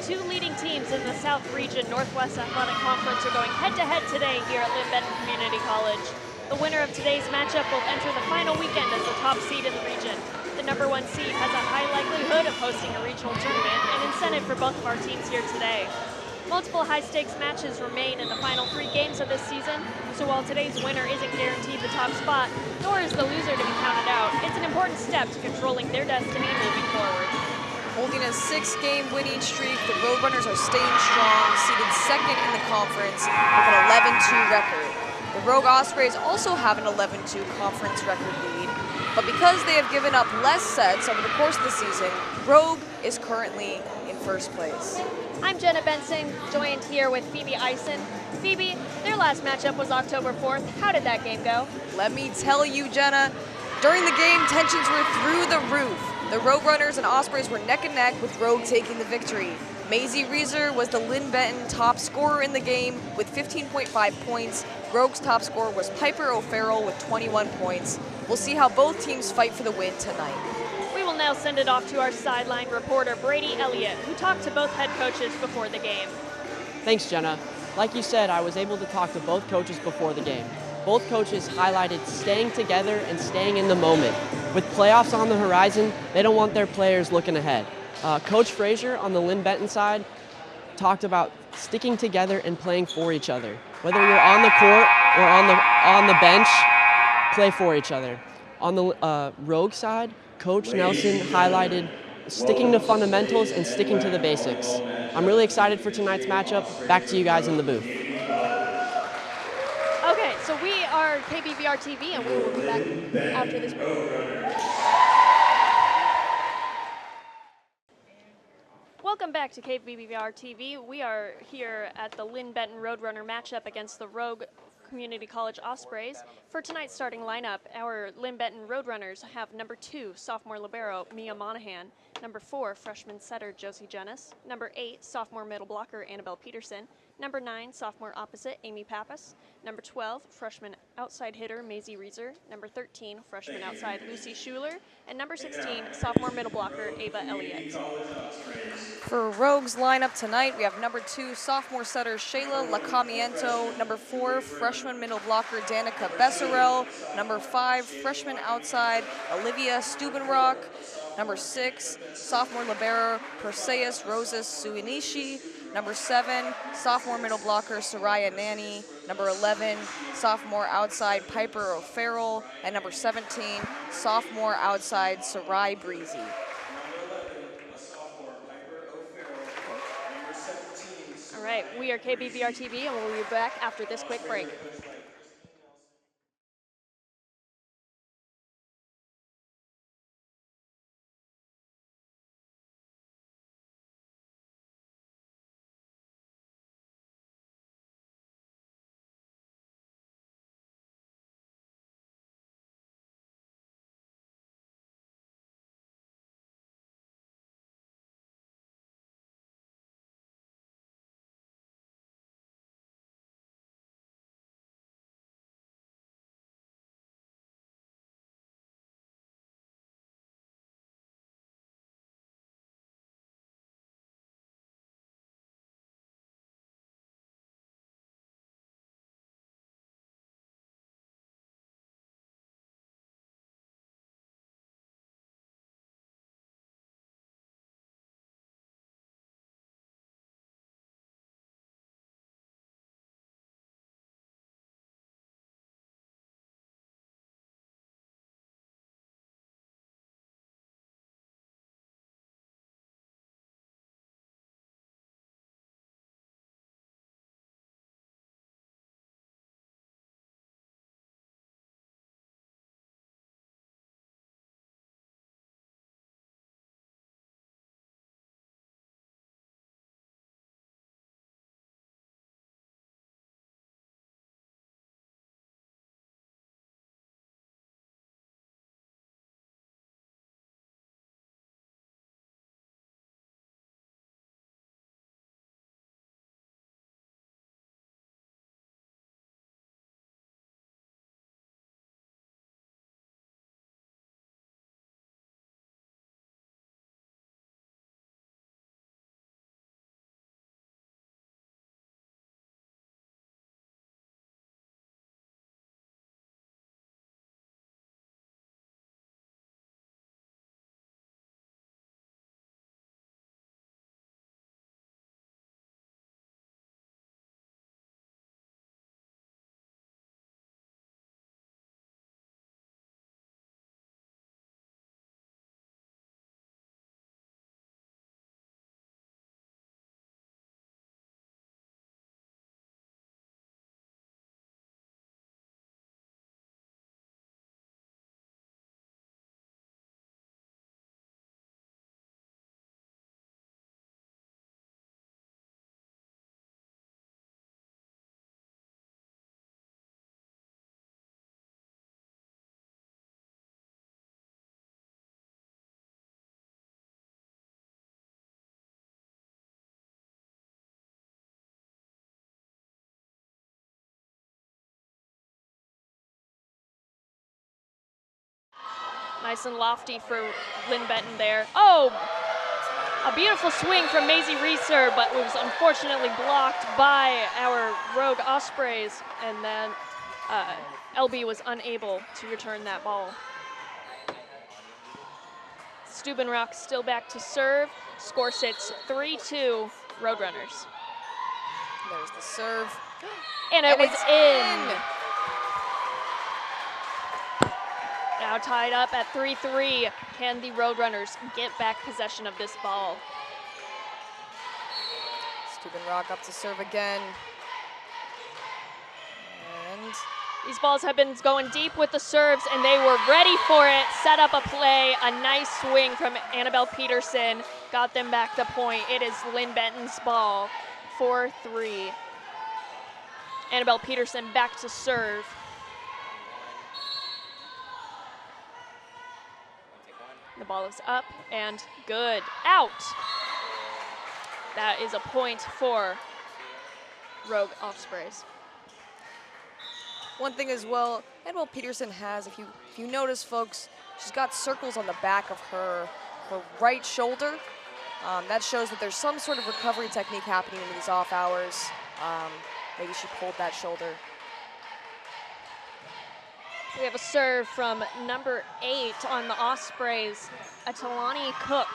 two leading teams in the South Region Northwest Athletic Conference are going head-to-head today here at Lynn Benton Community College. The winner of today's matchup will enter the final weekend as the top seed in the region. The #1 seed has a high likelihood of hosting a regional tournament, an incentive for both of our teams here today. Multiple high-stakes matches remain in the final 3 games of this season, so while today's winner isn't guaranteed the top spot, nor is the loser to be counted out, it's an important step to controlling their destiny moving forward. Holding a 6-game winning streak, the Roadrunners are staying strong, seated second in the conference with an 11-2 record. The Rogue Ospreys also have an 11-2 conference record lead, but because they have given up less sets over the course of the season, Rogue is currently in first place. I'm Jenna Benson, joined here with Phoebe Ison. Phoebe, their last matchup was October 4th. How did that game go? Let me tell you, Jenna, during the game, tensions were through the roof. The Roadrunners and Ospreys were neck and neck, with Rogue taking the victory. Maisie Reeser was the Lynn Benton top scorer in the game with 15.5 points. Rogue's top scorer was Piper O'Farrell with 21 points. We'll see how both teams fight for the win tonight. We will now send it off to our sideline reporter, Brady Elliott, who talked to both head coaches before the game. Thanks, Jenna. Like you said, I was able to talk to both coaches before the game. Both coaches highlighted staying together and staying in the moment. With playoffs on the horizon, they don't want their players looking ahead. Coach Frazier on the Lynn Benton side talked about sticking together and playing for each other. Whether you're on the court or on the bench, play for each other. On the Rogue side, Coach Nelson highlighted sticking to fundamentals and sticking to the basics. I'm really excited for tonight's matchup. Back to you guys in the booth. Okay, so we are KBVR TV, and we will be back after this break. Welcome back to KBVR TV. We are here at the Lynn Benton Roadrunner matchup against the Rogue Community College Ospreys. For tonight's starting lineup, our Lynn Benton Roadrunners have #2, sophomore libero Mia Monahan, #4, freshman setter Josie Jennis, #8, sophomore middle blocker Annabelle Peterson, #9, sophomore opposite Amy Pappas, #12, freshman outside hitter Maisie Reeser, #13, freshman outside Lucy Schuler, and #16, sophomore middle blocker Ava Elliott. For Rogue's lineup tonight, we have #2, sophomore setter Shayla Lacamiento, #4, freshman middle blocker Danica Besserell, #5, freshman outside Olivia Stubenrock, #6, sophomore libero Perseus Rosas Suinishi, #7, sophomore middle blocker Soraya Nani, #11, sophomore outside Piper O'Farrell, and #17, sophomore outside Sarai Breezy. All right, we are KBVR TV, and we'll be back after this quick break. Nice and lofty for Lynn Benton there. Oh, a beautiful swing from Maisie Reeser, but was unfortunately blocked by our Rogue Ospreys, and then LB was unable to return that ball. Steubenrock still back to serve. Score sits 3-2 Roadrunners. There's the serve. And it was in. Now tied up at 3-3. Can the Roadrunners get back possession of this ball? Steubenrock up to serve again. And these balls have been going deep with the serves, and they were ready for it. Set up a play, a nice swing from Annabelle Peterson. Got them back the point. It is Lynn Benton's ball, 4-3. Annabelle Peterson back to serve. The ball is up and good. Out. That is a point for Rogue Ospreys. one thing as well, Annabelle Peterson has, if you notice, folks, she's got circles on the back of her right shoulder. That shows that there's some sort of recovery technique happening in these off hours. Maybe she pulled that shoulder. We have a serve from number 8 on the Ospreys, Atalani Cook.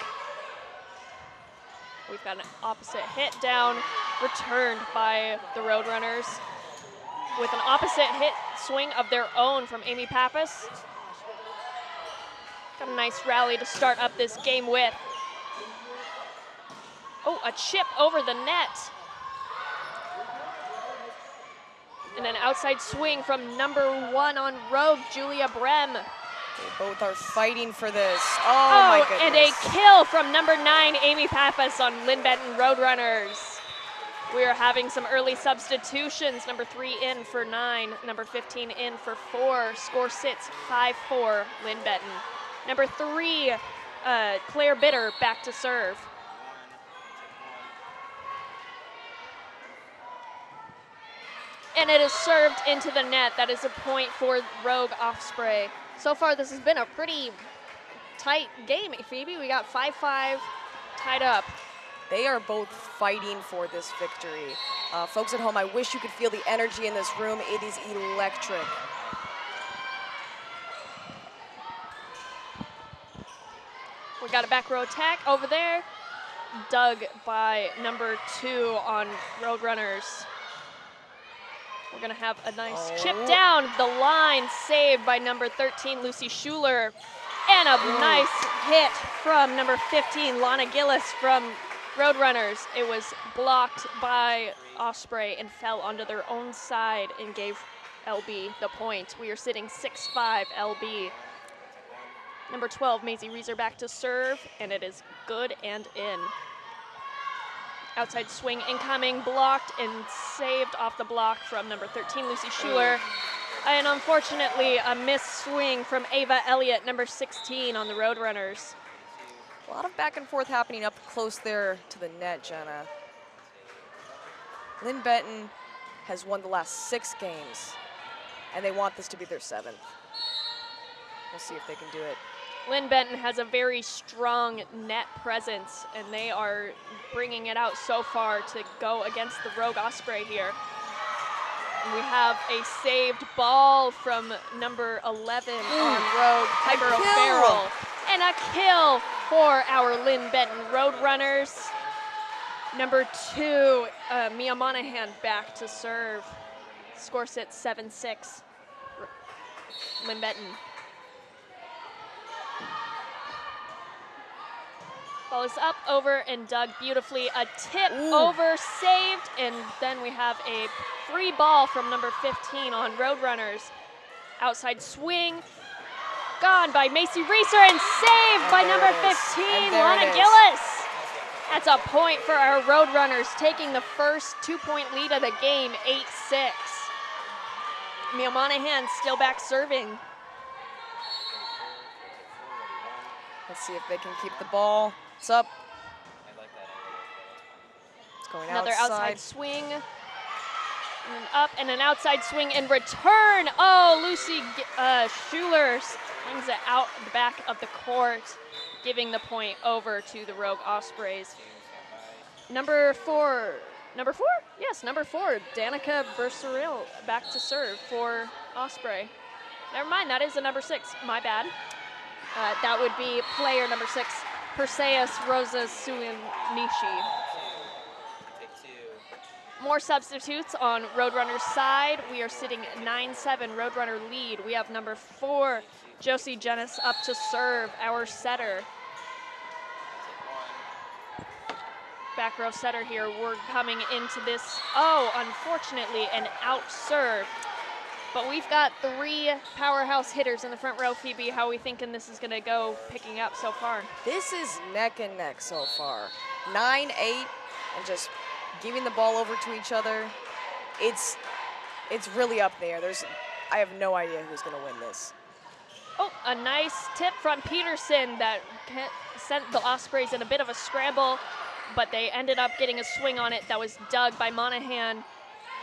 We've got an opposite hit down, returned by the Roadrunners with an opposite hit swing of their own from Amy Pappas. Got a nice rally to start up this game with. Oh, a chip over the net. And an outside swing from number 1 on Rogue, Julia Brem. They both are fighting for this. Oh my goodness. And a kill from number 9, Amy Pappas on Lynn Benton Roadrunners. We are having some early substitutions. Number 3 in for 9, number 15 in for 4. Score sits 5-4, Lynn Benton. Number 3, Claire Bitter back to serve. And it is served into the net. That is a point for Rogue Osprey. So far, this has been a pretty tight game, Phoebe. We got 5-5 tied up. They are both fighting for this victory. Folks at home, I wish you could feel the energy in this room. It is electric. We got a back row attack over there. Dug by number 2 on Roadrunners. We're gonna have a nice chip down the line, saved by number 13, Lucy Schuler. And a nice hit from number 15, Lana Gillis from Roadrunners. It was blocked by Osprey and fell onto their own side and gave LB the point. We are sitting 6-5 LB. Number 12, Maisie Reeser back to serve, and it is good and in. Outside swing incoming, blocked and saved off the block from number 13, Lucy Schuler. And unfortunately, a missed swing from Ava Elliott, number 16 on the Roadrunners. A lot of back and forth happening up close there to the net, Jenna. Lynn Benton has won the last 6 games, and they want this to be their 7th. We'll see if they can do it. Lynn Benton has a very strong net presence, and they are bringing it out so far to go against the Rogue Osprey here. And we have a saved ball from number 11 on Rogue, Piper O'Farrell. And a kill for our Lynn Benton Roadrunners. Number 2, Mia Monahan back to serve. Score sits 7-6, Lynn Benton. Ball is up, over, and dug beautifully. A tip over, saved, and then we have a free ball from number 15 on Roadrunners. Outside swing, gone by Maisie Reeser, and saved by number 15, Lana Gillis. That's a point for our Roadrunners, taking the first 2-point lead of the game, 8-6. Mia Monahan still back serving. Let's see if they can keep the ball. It's up. It's going Another outside swing. And up, and an outside swing in return. Oh, Lucy Schuler Swings it out the back of the court, giving the point over to the Rogue Ospreys. Number four? Yes, number 4, Danica Berceril back to serve for Osprey. Never mind, that is a number 6, my bad. That would be player number 6, Perseus Rosa Suinishi. More substitutes on Roadrunners' side. We are sitting 9-7 Roadrunner lead. We have number 4, Josie Jennis up to serve, our setter. Back row setter here. We're coming into this. Oh, unfortunately, an out serve. But we've got 3 powerhouse hitters in the front row. Phoebe, how are we thinking this is going to go picking up so far? This is neck and neck so far. 9-8 and just giving the ball over to each other. It's really up there. I have no idea who's going to win this. Oh, a nice tip from Peterson that sent the Ospreys in a bit of a scramble, but they ended up getting a swing on it that was dug by Monahan,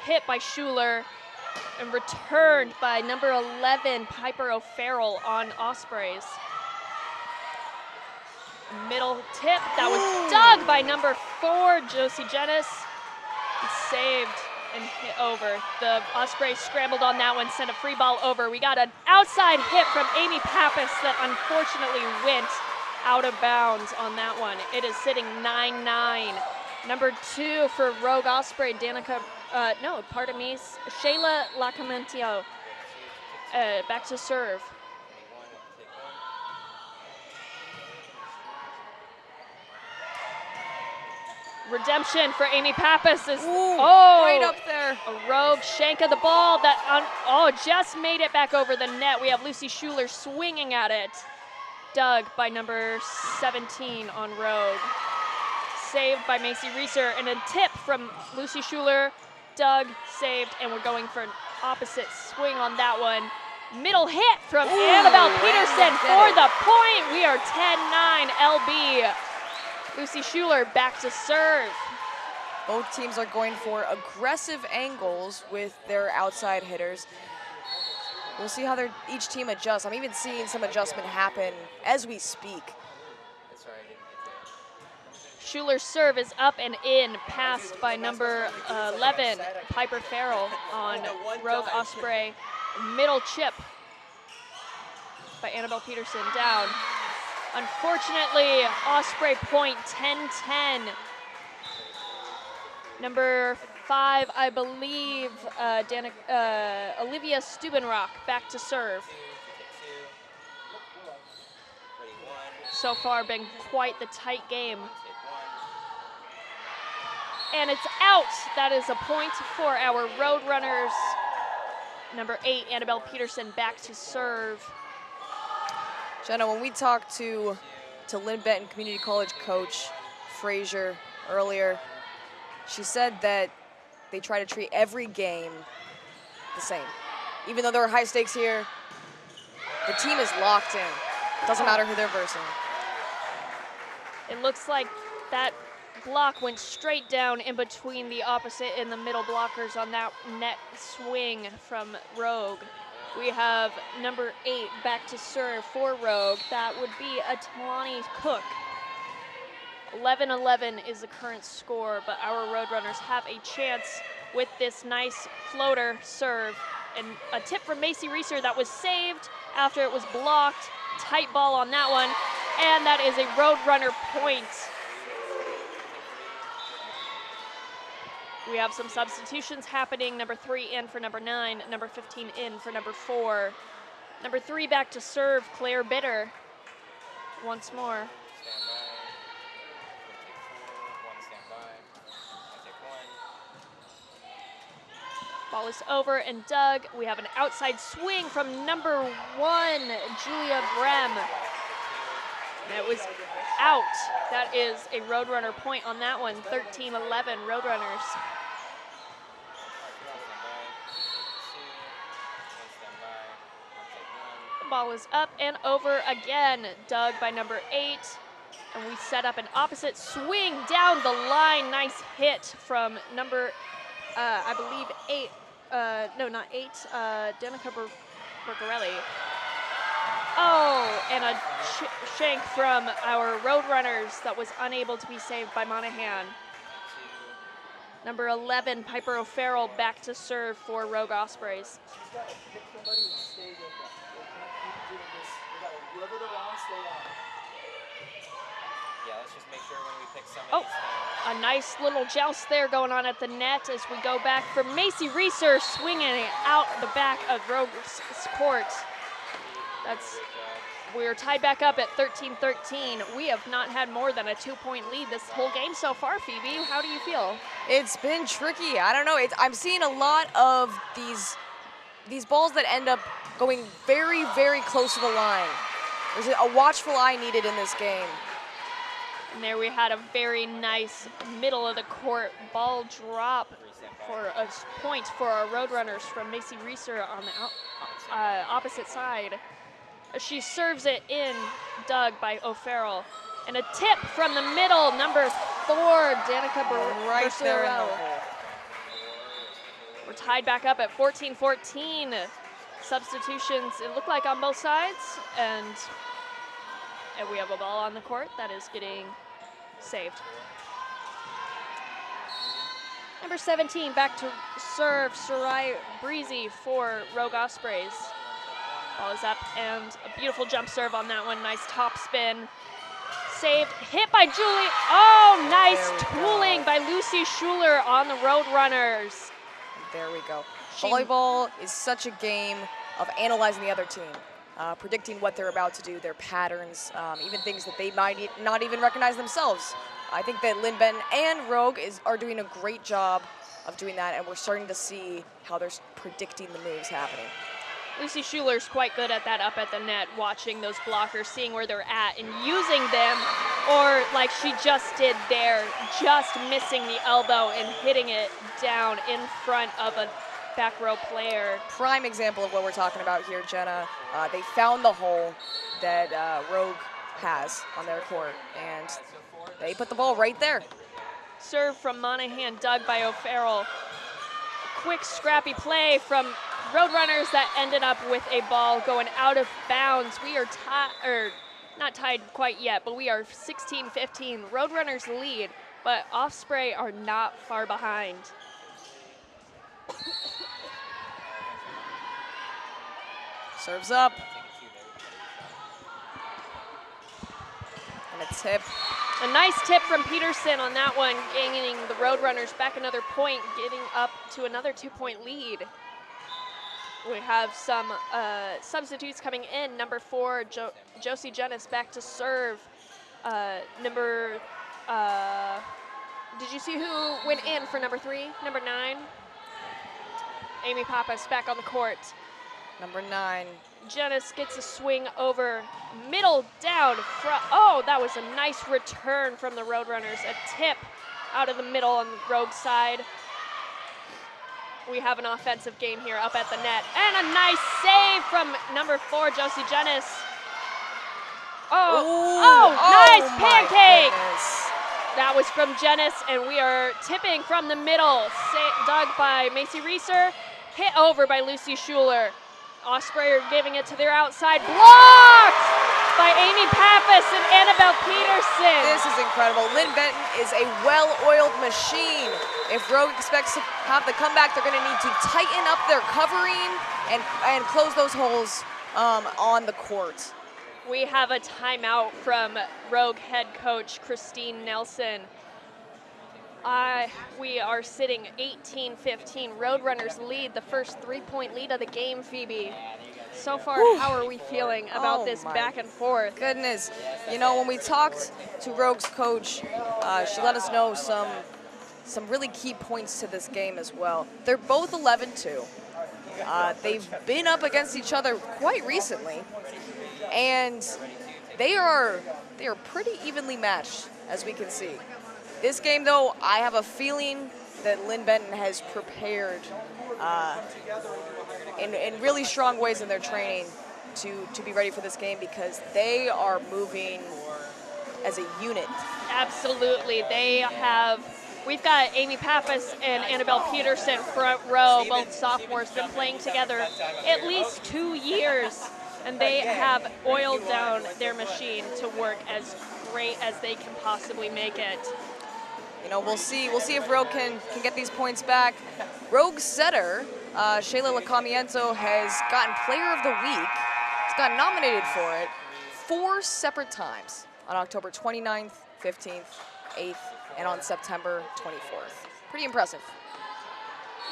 hit by Schuler, and returned by number 11, Piper O'Farrell on Ospreys. Middle tip that was dug by number 4, Josie Jennis. Saved and hit over. The Ospreys scrambled on that one, sent a free ball over. We got an outside hit from Amy Pappas that unfortunately went out of bounds on that one. It is sitting 9-9. Number 2 for Rogue Osprey, Danica, Shayla Lacamentio back to serve. Redemption for Amy Pappas is right up there. A Rogue shank of the ball that just made it back over the net. We have Lucy Schuler swinging at it. Dug by number 17 on Rogue. Saved by Macy Reeser, and a tip from Lucy Schuler. Dug, saved, and we're going for an opposite swing on that one. Middle hit from Annabelle Peterson for the point. We are 10-9 LB. Lucy Schuler back to serve. Both teams are going for aggressive angles with their outside hitters. We'll see how each team adjusts. I'm even seeing some adjustment happen as we speak. Schuler's serve is up and in, passed by number 11, Piper Farrell on Rogue Osprey. Middle chip by Annabelle Peterson, down. Unfortunately, Osprey point 10-10. Number 5, I believe, Olivia Stubenrock back to serve. So far been quite the tight game. And it's out. That is a point for our Roadrunners. Number 8, Annabelle Peterson back to serve. Jenna, when we talked to Lynn Benton Community College coach Frazier earlier, she said that they try to treat every game the same. Even though there are high stakes here, the team is locked in. Doesn't matter who they're versing. It looks like that block went straight down in between the opposite and the middle blockers on that net swing from Rogue. We have number 8 back to serve for Rogue. That would be a Talani Cook. 11-11 is the current score, but our Roadrunners have a chance with this nice floater serve. And a tip from Macy Reeser that was saved after it was blocked. Tight ball on that one, and that is a Roadrunner point. We have some substitutions happening. Number 3 in for number 9, number 15 in for number 4. Number 3 back to serve, Claire Bitter. Once more. Ball is over and dug. We have an outside swing from number 1, Julia Brem. That was out. That is a Roadrunner point on that one. 13-11 Roadrunners. The ball is up and over again. Dug by number 8. And we set up an opposite swing down the line. Nice hit from number, I believe, 8. No, not 8. Danica Bergarelli. Oh, and a shank from our Roadrunners that was unable to be saved by Monahan. Number 11, Piper O'Farrell, back to serve for Rogue Ospreys. Yeah, let's just make sure when we pick some Oh, a nice little joust there going on at the net as we go back for Macy Reeser swinging it out the back of Rogue's court. We're tied back up at 13-13. We have not had more than a 2-point lead this whole game so far, Phoebe. How do you feel? It's been tricky. I don't know. I'm seeing a lot of these balls that end up going very, very close to the line. There's a watchful eye needed in this game. And there we had a very nice middle of the court ball drop for a point for our Roadrunners from Macy Reeser on the opposite side. She serves it in, dug by O'Farrell. And a tip from the middle, number 4, Danica Right there in the Barcelo. hole. We're tied back up at 14-14. Substitutions, it looked like on both sides. And we have a ball on the court that is getting saved. Number 17, back to serve, Sarai Breezy for Rogue Ospreys. Ball is up, and a beautiful jump serve on that one. Nice top spin. Saved, hit by Julie. Oh, nice tooling by Lucy Schuler on the Roadrunners. There we go. Volleyball is such a game of analyzing the other team, predicting what they're about to do, their patterns, even things that they might not even recognize themselves. I think that Lynn Benton and Rogue are doing a great job of doing that, and we're starting to see how they're predicting the moves happening. Lucy Schuler's quite good at that up at the net, watching those blockers, seeing where they're at and using them, or like she just did there, just missing the elbow and hitting it down in front of a back row player. Prime example of what we're talking about here, Jenna. They found the hole that Rogue has on their court, and they put the ball right there. Serve from Monahan, dug by O'Farrell. Quick, scrappy play from Roadrunners that ended up with a ball going out of bounds. We are not tied quite yet, but we are 16-15. Roadrunners lead, but Osprey are not far behind. Serves up. And a tip. A nice tip from Peterson on that one, gaining the Roadrunners back another point, getting up to another 2-point lead. We have some substitutes coming in. Number 4, Josie Jennis back to serve. Did you see who went in for number 3? Number 9? Amy Pappas back on the court. Number 9. Jennis gets a swing over, middle down, front. Oh, that was a nice return from the Roadrunners. A tip out of the middle on the Rogue side. We have an offensive game here up at the net. And a nice save from number 4, Josie Jennis. Nice pancake! That was from Jennis, and we are tipping from the middle. Dug by Macy Reeser, hit over by Lucy Schuler. Osprey are giving it to their outside. Blocked by Amy Pappas and Annabelle Peterson. This is incredible. Lynn Benton is a well-oiled machine. If Rogue expects to have the comeback, they're going to need to tighten up their covering and close those holes on the court. We have a timeout from Rogue head coach Christine Nelson. We are sitting 18-15. Roadrunners lead, the first 3-point lead of the game, Phoebe. So far, how are we feeling about this back and forth? Goodness. You know, when we talked to Rogue's coach, she let us know some really key points to this game as well. They're both 11-2. They've been up against each other quite recently, and they are pretty evenly matched, as we can see. This game, though, I have a feeling that Lynn Benton has prepared in really strong ways in their training to be ready for this game, because they are moving as a unit. Absolutely. We've got Amy Pappas and Annabelle Peterson front row, both sophomores, been playing together at least 2 years. And they have oiled down their machine to work as great as they can possibly make it. You know, we'll see if Rogue can get these points back. Rogue's setter, Shayla Lacamiento, has gotten Player of the Week. He's got nominated for it 4 separate times on October 29th, 15th, 8th, and on September 24th. Pretty impressive.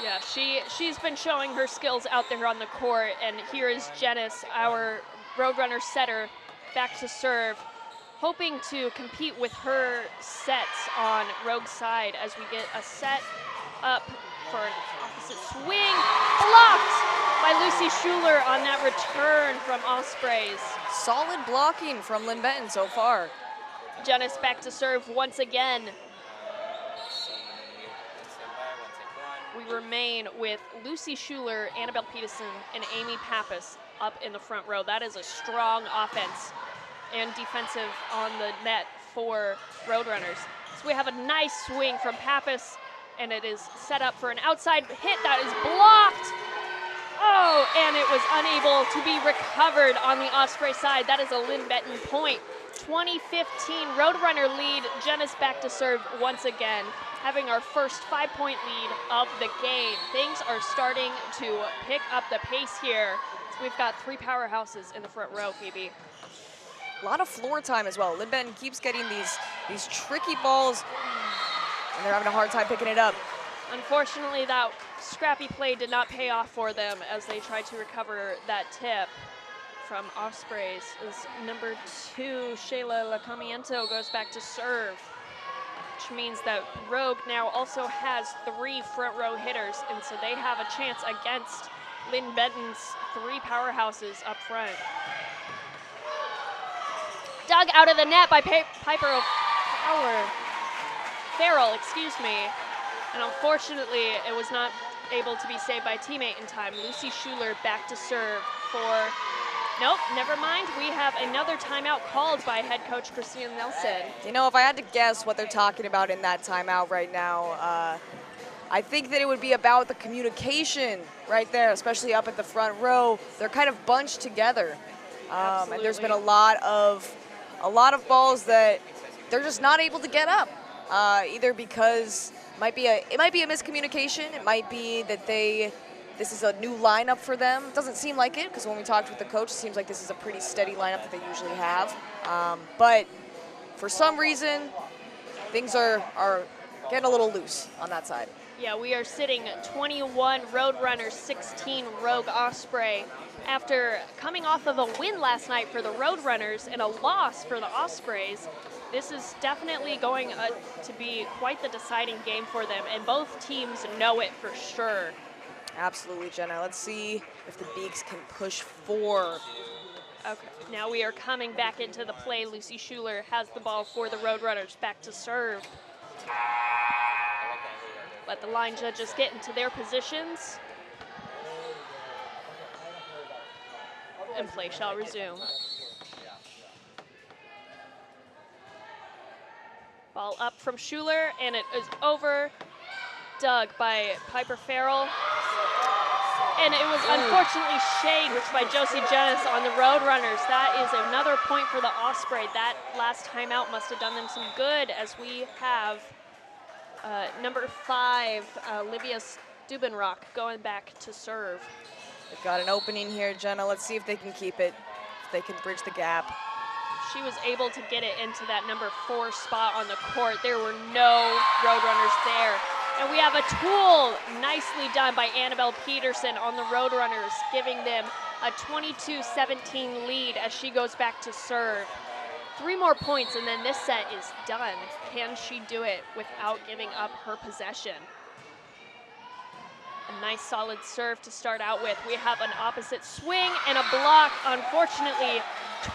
Yeah, she's been showing her skills out there on the court, and here is Janice, our Roadrunner setter, back to serve, hoping to compete with her sets on Rogue's side as we get a set up for an opposite swing. Blocked by Lucy Schuler on that return from Ospreys. Solid blocking from Lynn Benton so far. Janice back to serve once again. We remain with Lucy Schuler, Annabelle Peterson, and Amy Pappas up in the front row. That is a strong offense and defensive on the net for Roadrunners. So we have a nice swing from Pappas, and it is set up for an outside hit that is blocked. Oh, and it was unable to be recovered on the Osprey side. That is a Lynn Benton point. 2015 Roadrunner lead. Janice back to serve once again, having our first 5-point lead of the game. Things are starting to pick up the pace here. So we've got 3 powerhouses in the front row, Phoebe. A lot of floor time as well. Lynn Benton keeps getting these tricky balls, and they're having a hard time picking it up. Unfortunately, that scrappy play did not pay off for them as they tried to recover that tip from Ospreys. Is number 2, Shayla Lacamiento, goes back to serve, which means that Rogue now also has 3 front row hitters, and so they have a chance against Lynn Benton's 3 powerhouses up front. Dug out of the net by Piper Farrell, excuse me. And unfortunately, it was not able to be saved by a teammate in time. Lucy Schuler back to serve for, nope, never mind. We have another timeout called by head coach Christina Nelson. You know, if I had to guess what they're talking about in that timeout right now, I think that it would be about the communication right there, especially up at the front row. They're kind of bunched together. And there's been a lot of balls that they're just not able to get up, either because it might be a miscommunication. It might be that this is a new lineup for them. It doesn't seem like it, because when we talked with the coach, it seems like this is a pretty steady lineup that they usually have. But for some reason, things are getting a little loose on that side. Yeah, we are sitting 21 Roadrunners, 16 Rogue Osprey. After coming off of a win last night for the Roadrunners and a loss for the Ospreys, this is definitely going to be quite the deciding game for them, and both teams know it for sure. Absolutely, Jenna. Let's see if the Beaks can push 4. Okay, now we are coming back into the play. Lucy Schuler has the ball for the Roadrunners, back to serve. Let the line judges get into their positions. And play shall resume. Ball up from Schuler, and it is over. Dug by Piper Farrell. And it was unfortunately shanked by Josie Janice on the Roadrunners. That is another point for the Osprey. That last timeout must have done them some good, as we have number 5, Livia Stubenrock, going back to serve. They've got an opening here, Jenna. Let's see if they can keep it, if they can bridge the gap. She was able to get it into that number 4 spot on the court. There were no Roadrunners there. And we have a tool nicely done by Annabelle Peterson on the Roadrunners, giving them a 22-17 lead as she goes back to serve. 3 more points, and then this set is done. Can she do it without giving up her possession? A nice solid serve to start out with. We have an opposite swing and a block, unfortunately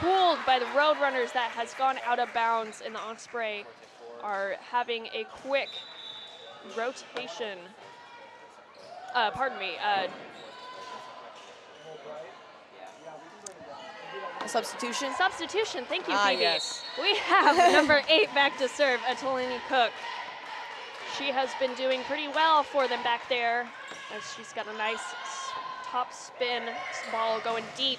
tooled by the Roadrunners, that has gone out of bounds, and the Osprey are having a quick rotation. Pardon me. A substitution? Substitution, thank you, Phoebe. Yes. We have number 8 back to serve, Atolini Cook. She has been doing pretty well for them back there, as she's got a nice top spin ball going deep.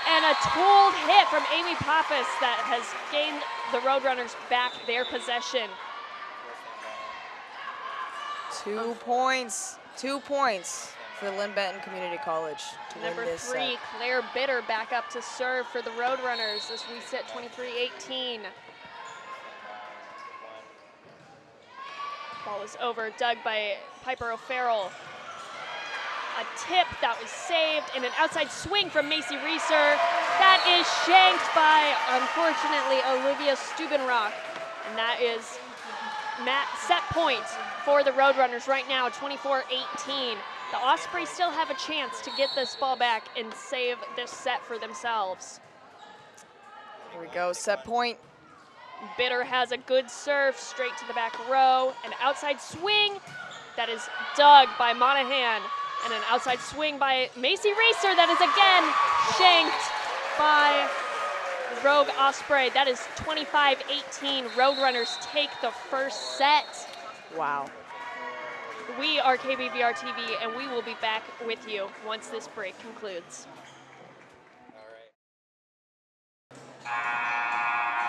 And a tooled hit from Amy Pappas that has gained the Roadrunners back their possession. 2 points. 2 points for Lynn Benton Community College to win Number this 3, set. Claire Bitter back up to serve for the Roadrunners as we sit 23-18. Ball is over, dug by Piper O'Farrell. A tip that was saved and an outside swing from Macy Reeser. That is shanked by, unfortunately, Olivia Stubenrock. And that is set point for the Roadrunners right now, 24-18. The Ospreys still have a chance to get this ball back and save this set for themselves. Here we go, set point. Bitter has a good serve straight to the back row. An outside swing that is dug by Monahan. And an outside swing by Macy Reeser that is again shanked by Rogue Osprey. That is 25-18. Roadrunners take the first set. Wow. We are KBVR TV, and we will be back with you once this break concludes.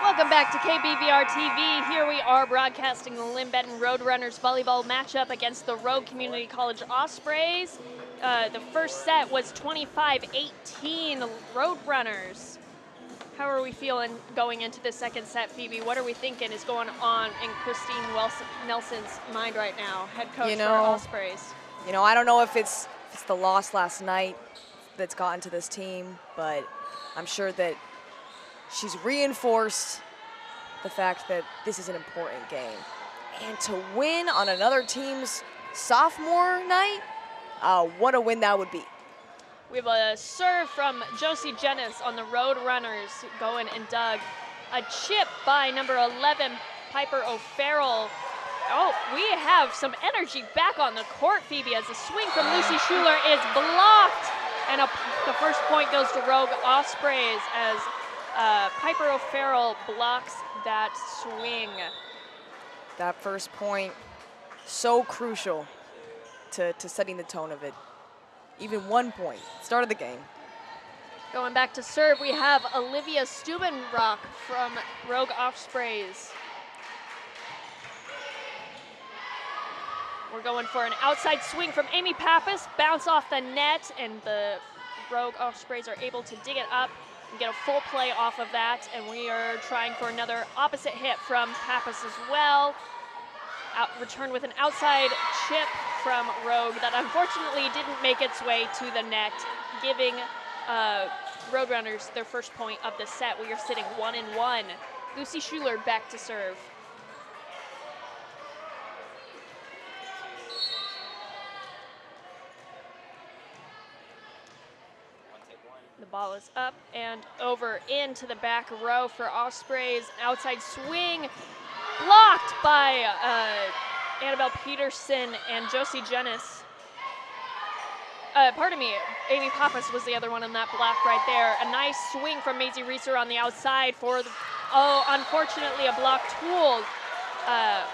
Welcome back to KBVR TV. Here we are broadcasting the Lynn Benton Roadrunners volleyball matchup against the Rogue Community College Ospreys. The first set was 25-18 Roadrunners. How are we feeling going into the second set, Phoebe? What are we thinking is going on in Christine Nelson's mind right now, head coach for Ospreys? You know, I don't know if it's the loss last night that's gotten to this team, but I'm sure that she's reinforced the fact that this is an important game. And to win on another team's sophomore night, what a win that would be. We have a serve from Josie Jennis on the Roadrunners going and dug. A chip by number 11, Piper O'Farrell. Oh, we have some energy back on the court, Phoebe, as the swing from Lucy Schuler is blocked. And the first point goes to Rogue Ospreys as Piper O'Farrell blocks that swing. That first point, so crucial to setting the tone of it. Even 1 point, start of the game. Going back to serve, we have Olivia Stubenrock from Rogue Ospreys. We're going for an outside swing from Amy Pappas, bounce off the net, and the Rogue Ospreys are able to dig it up and get a full play off of that, and we are trying for another opposite hit from Pappas as well. Return with an outside chip from Rogue that unfortunately didn't make its way to the net, giving Roadrunners their first point of the set. We are sitting 1-1. Lucy Schuler back to serve. The ball is up and over into the back row for Ospreys. Outside swing blocked by Annabelle Peterson and Josie Jennis. Pardon me, Amy Pappas was the other one on that block right there. A nice swing from Maisie Reeser on the outside for the, unfortunately a block tooled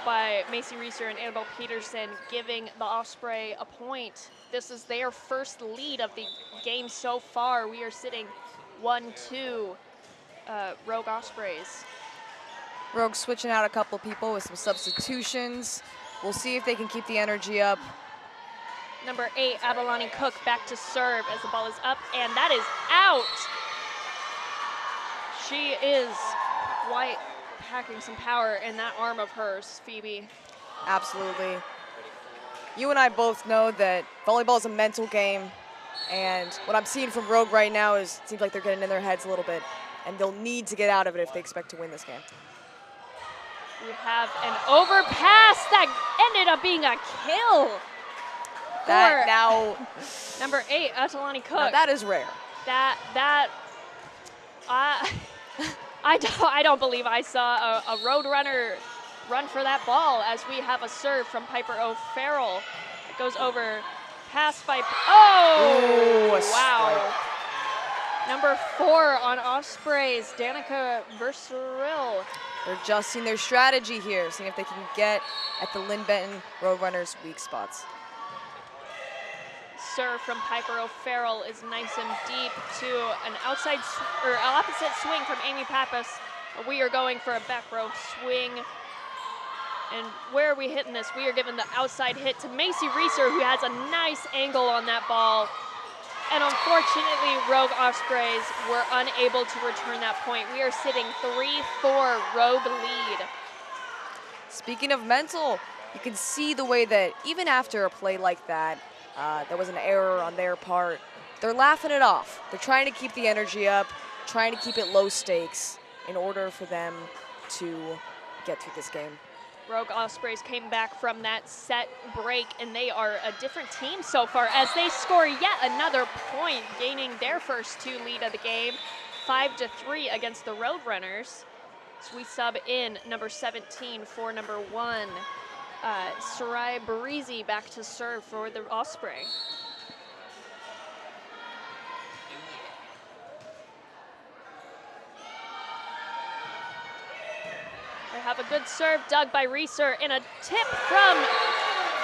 by Macy Reeser and Annabelle Peterson, giving the Osprey a point. This is their first lead of the game so far. We are sitting 1-2 Rogue Ospreys. Rogue switching out a couple people with some substitutions. We'll see if they can keep the energy up. Number 8, Adelani Cook back to serve as the ball is up, and that is out. She is quite packing some power in that arm of hers, Phoebe. Absolutely. You and I both know that volleyball is a mental game, and what I'm seeing from Rogue right now is it seems like they're getting in their heads a little bit, and they'll need to get out of it if they expect to win this game. We have an overpass that ended up being a kill. That now, number 8, Atalani Cook. now that is rare. I don't believe I saw a Roadrunner run for that ball as we have a serve from Piper O'Farrell. It goes over, pass by, Ooh, wow. Number 4 on Ospreys, Danica Verseril. They're adjusting their strategy here, seeing if they can get at the Lynn Benton Roadrunners' weak spots. serve from Piper O'Farrell is nice and deep to an outside or opposite swing from Amy Pappas. We are going for a back row swing. And where are we hitting this? We are giving the outside hit to Macy Reeser, who has a nice angle on that ball. And unfortunately, Rogue Ospreys were unable to return that point. We are sitting 3-4 Rogue lead. Speaking of mental, you can see the way that even after a play like that, there was an error on their part, they're laughing it off. They're trying to keep the energy up, trying to keep it low stakes in order for them to get through this game. Rogue Ospreys came back from that set break, and they are a different team so far as they score yet another point, gaining their first 2 lead of the game, 5-3 against the Roadrunners. So we sub in number 17 for number 1. Sarai Barizi back to serve for the Osprey. They have a good serve dug by Reeser and a tip from,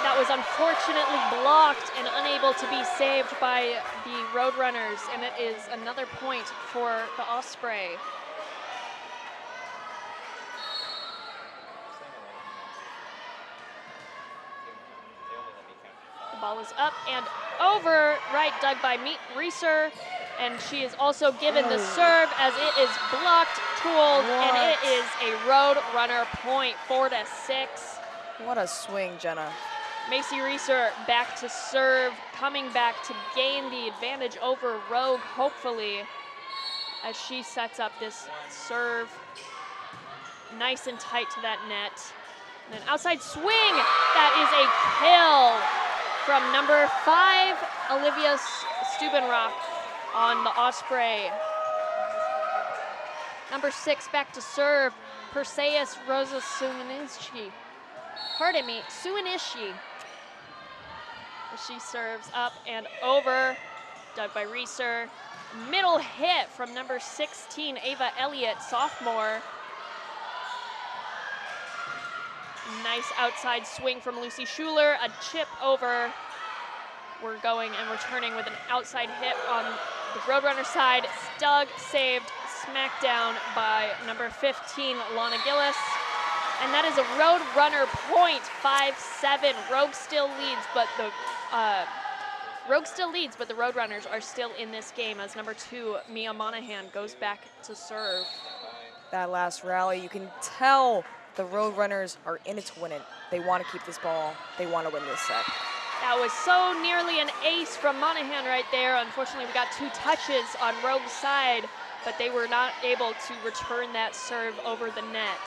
that was unfortunately blocked and unable to be saved by the Roadrunners, and it is another point for the Osprey. The ball is up and over, right dug by Reeser, and she is also given the serve as it is blocked, tooled, and it is a Roadrunner point, 4-6. What a swing, Jenna. Macy Reeser back to serve, coming back to gain the advantage over Rogue, hopefully, as she sets up this serve. Nice and tight to that net. And an outside swing, that is a kill from number 5, Olivia Stubenrock on the Osprey. Number 6 back to serve, Perseus Rosa Suinishi. Pardon me, Suinishi. She serves up and over, dug by Reeser. Middle hit from number 16, Ava Elliott, sophomore. Nice outside swing from Lucy Schuler, a chip over. We're going and returning with an outside hit on the Roadrunner side. Dug, saved, smacked down by number 15, Lana Gillis. And that is a Roadrunner point, 5-7. Rogue still leads, but the Roadrunners are still in this game as number 2, Mia Monahan, goes back to serve. That last rally, you can tell the Roadrunners are in it to win it. They want to keep this ball. They want to win this set. That was so nearly an ace from Monahan right there. Unfortunately, we got 2 touches on Rogue's side, but they were not able to return that serve over the net.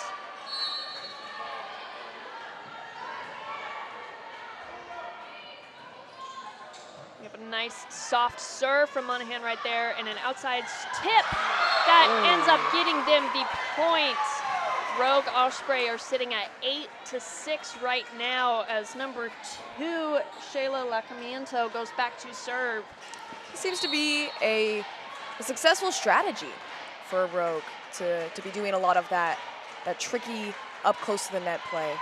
We have a nice soft serve from Monahan right there and an outside tip that ends up getting them the point. Rogue Osprey are sitting at 8-6 right now as number 2, Shayla Lacamiento, goes back to serve. It seems to be a successful strategy for Rogue to be doing a lot of that tricky up close to the net play.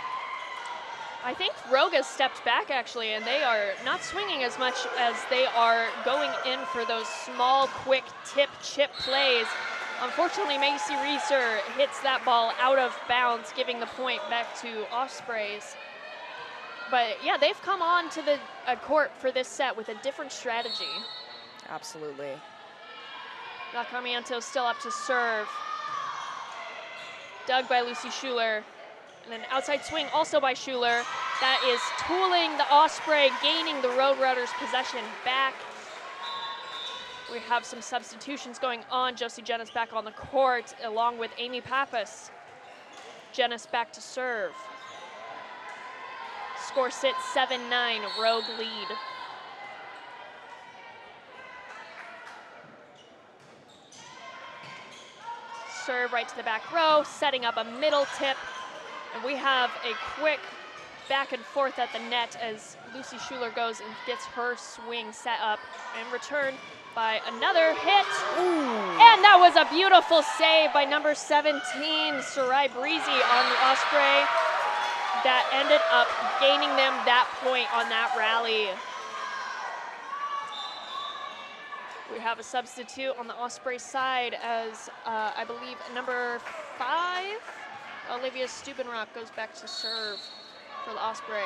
I think Rogue has stepped back actually, and they are not swinging as much as they are going in for those small, quick tip chip plays. Unfortunately, Macy Reeser hits that ball out of bounds, giving the point back to Ospreys. But yeah, they've come on to the court for this set with a different strategy. Absolutely. Lacamiento still up to serve. Dug by Lucy Schuler. And an outside swing also by Schuler. That is tooling the Osprey, gaining the Roadrunners possession back. We have some substitutions going on. Josie Jennis back on the court along with Amy Pappas. Jennis back to serve. Score sits 7-9, Rogue lead. Serve right to the back row, setting up a middle tip. And we have a quick back and forth at the net as Lucy Schuler goes and gets her swing set up and return by another hit. And that was a beautiful save by number 17, Sarai Breezy on the Osprey. That ended up gaining them that point on that rally. We have a substitute on the Osprey side as I believe number 5, Olivia Stubenrock, goes back to serve for the Osprey.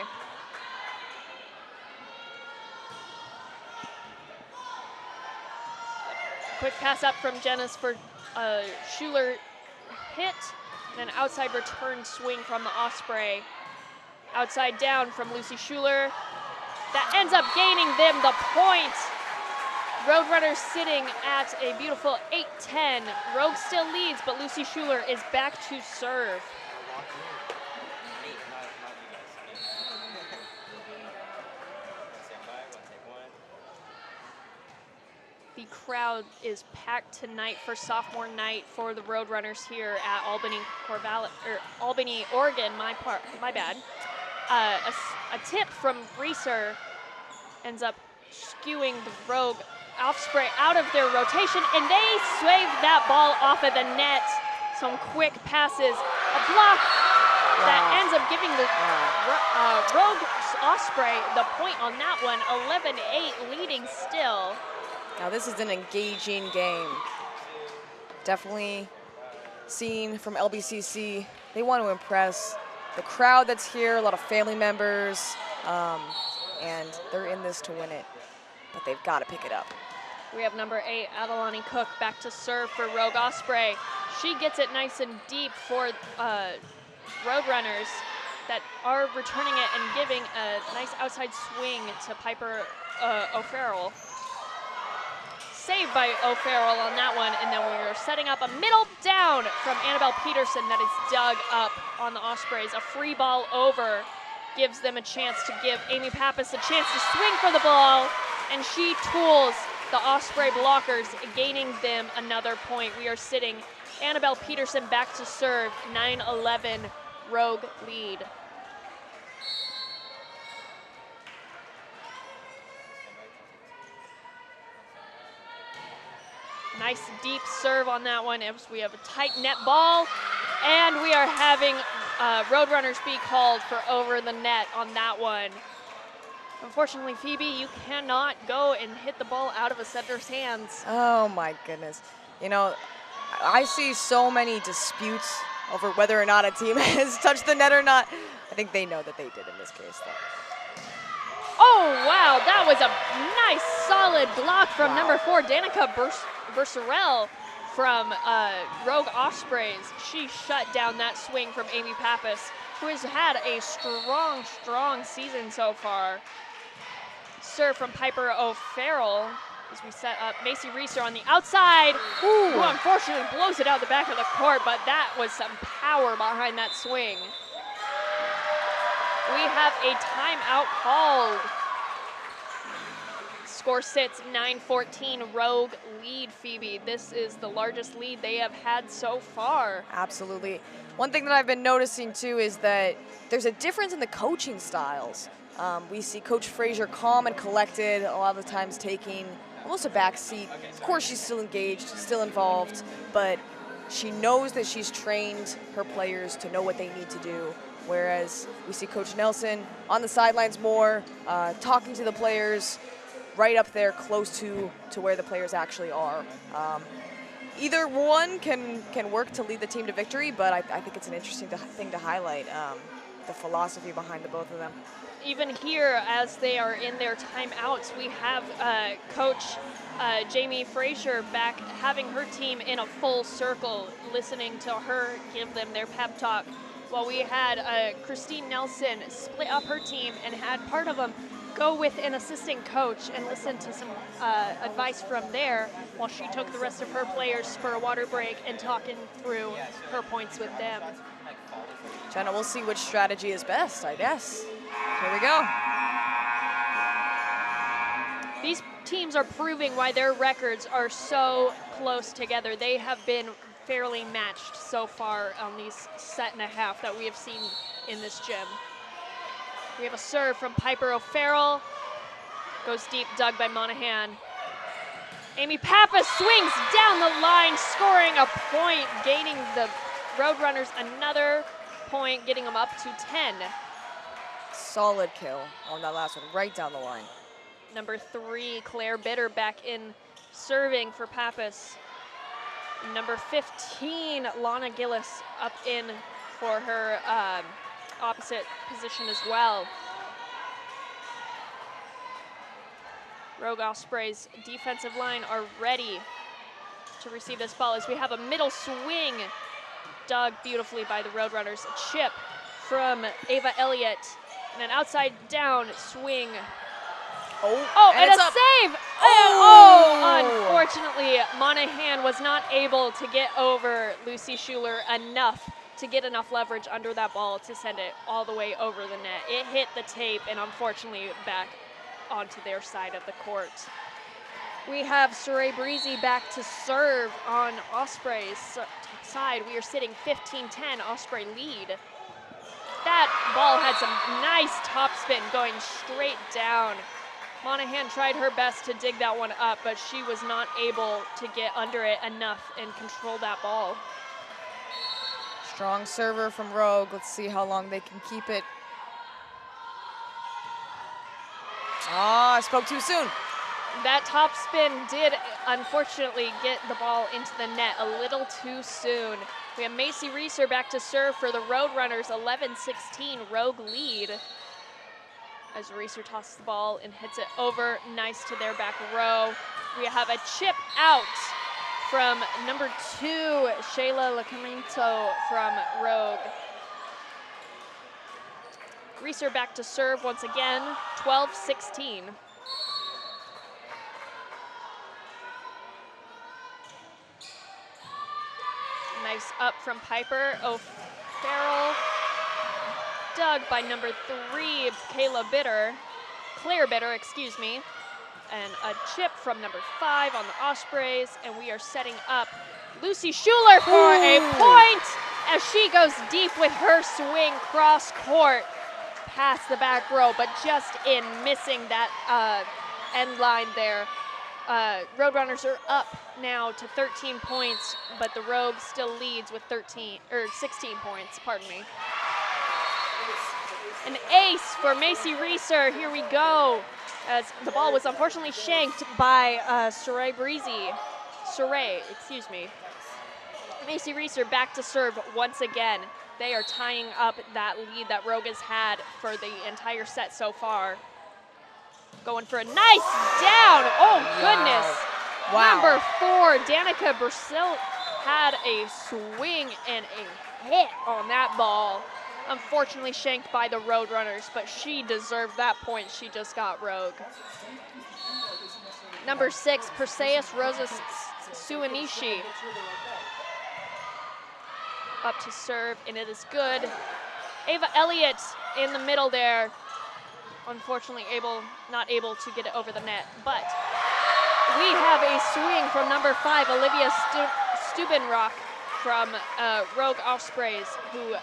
Quick pass up from Jenna's for Schuler hit, and an outside return swing from the Osprey. Outside down from Lucy Schuler. That ends up gaining them the point. Roadrunners sitting at a beautiful 8-10. Rogue still leads, but Lucy Schuler is back to serve. The crowd is packed tonight for sophomore night for the Roadrunners here at Albany, Oregon. My bad. A tip from Reeser ends up skewing the Rogue Osprey out of their rotation, and they swave that ball off of the net. Some quick passes, a block that ends up giving the Rogue Osprey the point on that one. 11-8 leading still. Now this is an engaging game. Definitely seen from LBCC. They want to impress the crowd that's here, a lot of family members, and they're in this to win it, but they've got to pick it up. We have number 8, Adelani Cook, back to serve for Rogue Osprey. She gets it nice and deep for Roadrunners that are returning it and giving a nice outside swing to Piper O'Farrell. Saved by O'Farrell on that one, and then we're setting up a middle down from Annabelle Peterson that is dug up on the Ospreys. A free ball over gives them a chance to give Amy Pappas a chance to swing for the ball, and she tools the Osprey blockers, gaining them another point. We are sitting Annabelle Peterson back to serve, 9-11 Rogue lead. Nice deep serve on that one as we have a tight net ball, and we are having Roadrunners be called for over the net on that one. Unfortunately, Phoebe, you cannot go and hit the ball out of a setter's hands. Oh my goodness. You know, I see so many disputes over whether or not a team has touched the net or not. I think they know that they did in this case, though. Oh, wow, that was a nice, solid block from number 4, Danica Bercerel from Rogue Ospreys. She shut down that swing from Amy Pappas, who has had a strong, strong season so far. Serve from Piper O'Farrell as we set up Macy Reeser on the outside, who unfortunately blows it out the back of the court, but that was some power behind that swing. We have a timeout called. Score sits 9-14, Rogue lead, Phoebe. This is the largest lead they have had so far. Absolutely. One thing that I've been noticing too is that there's a difference in the coaching styles. We see Coach Frazier calm and collected, a lot of the times taking almost a back seat. Of course, she's still engaged, still involved, but she knows that she's trained her players to know what they need to do. Whereas we see Coach Nelson on the sidelines more, talking to the players, right up there close to where the players actually are. Either one can work to lead the team to victory, but I think it's an interesting thing to highlight, the philosophy behind the both of them. Even here, as they are in their timeouts, we have Coach Jamie Frazier back, having her team in a full circle, listening to her give them their pep talk. While we had Christine Nelson split up her team and had part of them go with an assistant coach and listen to some advice from there, while she took the rest of her players for a water break and talking through her points with them. Jenna, we'll see which strategy is best, I guess. Here we go. These teams are proving why their records are so close together. They have been fairly matched so far on these set and a half that we have seen in this gym. We have a serve from Piper O'Farrell. Goes deep, dug by Monahan. Amy Pappas swings down the line, scoring a point, gaining the Roadrunners another point, getting them up to 10. Solid kill on that last one, right down the line. Number 3, Claire Bitter, back in Serving for Pappas. Number 15, Lana Gillis, up in for her opposite position as well. Rogue Ospreys defensive line are ready to receive this ball as we have a middle swing dug beautifully by the Roadrunners. A chip from Ava Elliott and an outside down swing. And a save! Unfortunately, Monahan was not able to get over Lucy Schuler enough to get enough leverage under that ball to send it all the way over the net. It hit the tape and unfortunately back onto their side of the court. We have Saray Breezy back to serve on Ospreys side. We are sitting 15-10, Osprey lead. That ball had some nice topspin going straight down. Monahan tried her best to dig that one up, but she was not able to get under it enough and control that ball. Strong server from Rogue. Let's see how long they can keep it. I spoke too soon. That topspin did unfortunately get the ball into the net a little too soon. We have Macy Reeser back to serve for the Roadrunners, 11-16 Rogue lead. As Reeser tosses the ball and hits it over, nice to their back row. We have a chip out from number 2, Shayla Lacaminto from Rogue. Reeser back to serve once again, 12-16. Nice up from Piper. O'Farrell. Dug by number 3, Claire Bitter, excuse me. And a chip from number 5 on the Ospreys. And we are setting up Lucy Schuler for a point as she goes deep with her swing cross court past the back row, but just in missing that end line there. Roadrunners are up now to 13 points, but the Rogue still leads with 16 points, pardon me. An ace for Macy Reeser, here we go. As the ball was unfortunately shanked by Saray, excuse me. Macy Reeser back to serve once again. They are tying up that lead that Rogue has had for the entire set so far. Going for a nice down. Oh, goodness. Wow. Number 4, Danica Bursill had a swing and a hit on that ball. Unfortunately shanked by the Roadrunners, but she deserved that point she just got, Rogue. Number 6, Perseus Rosa Suanishi. Up to serve, and it is good. Ava Elliott in the middle there. Unfortunately not able to get it over the net, but we have a swing from number 5, Olivia Stubenrock from Rogue Ospreys, who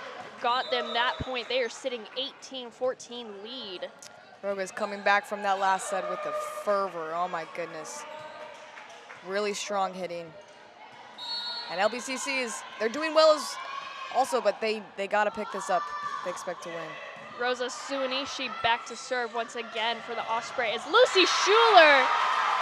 got them that point. They are sitting 18-14 lead. Rogue is coming back from that last set with the fervor. Oh my goodness. Really strong hitting. And LBCC they're doing well also, but they gotta pick this up. They expect to win. Rosa Suanishi back to serve once again for the Osprey as Lucy Schuler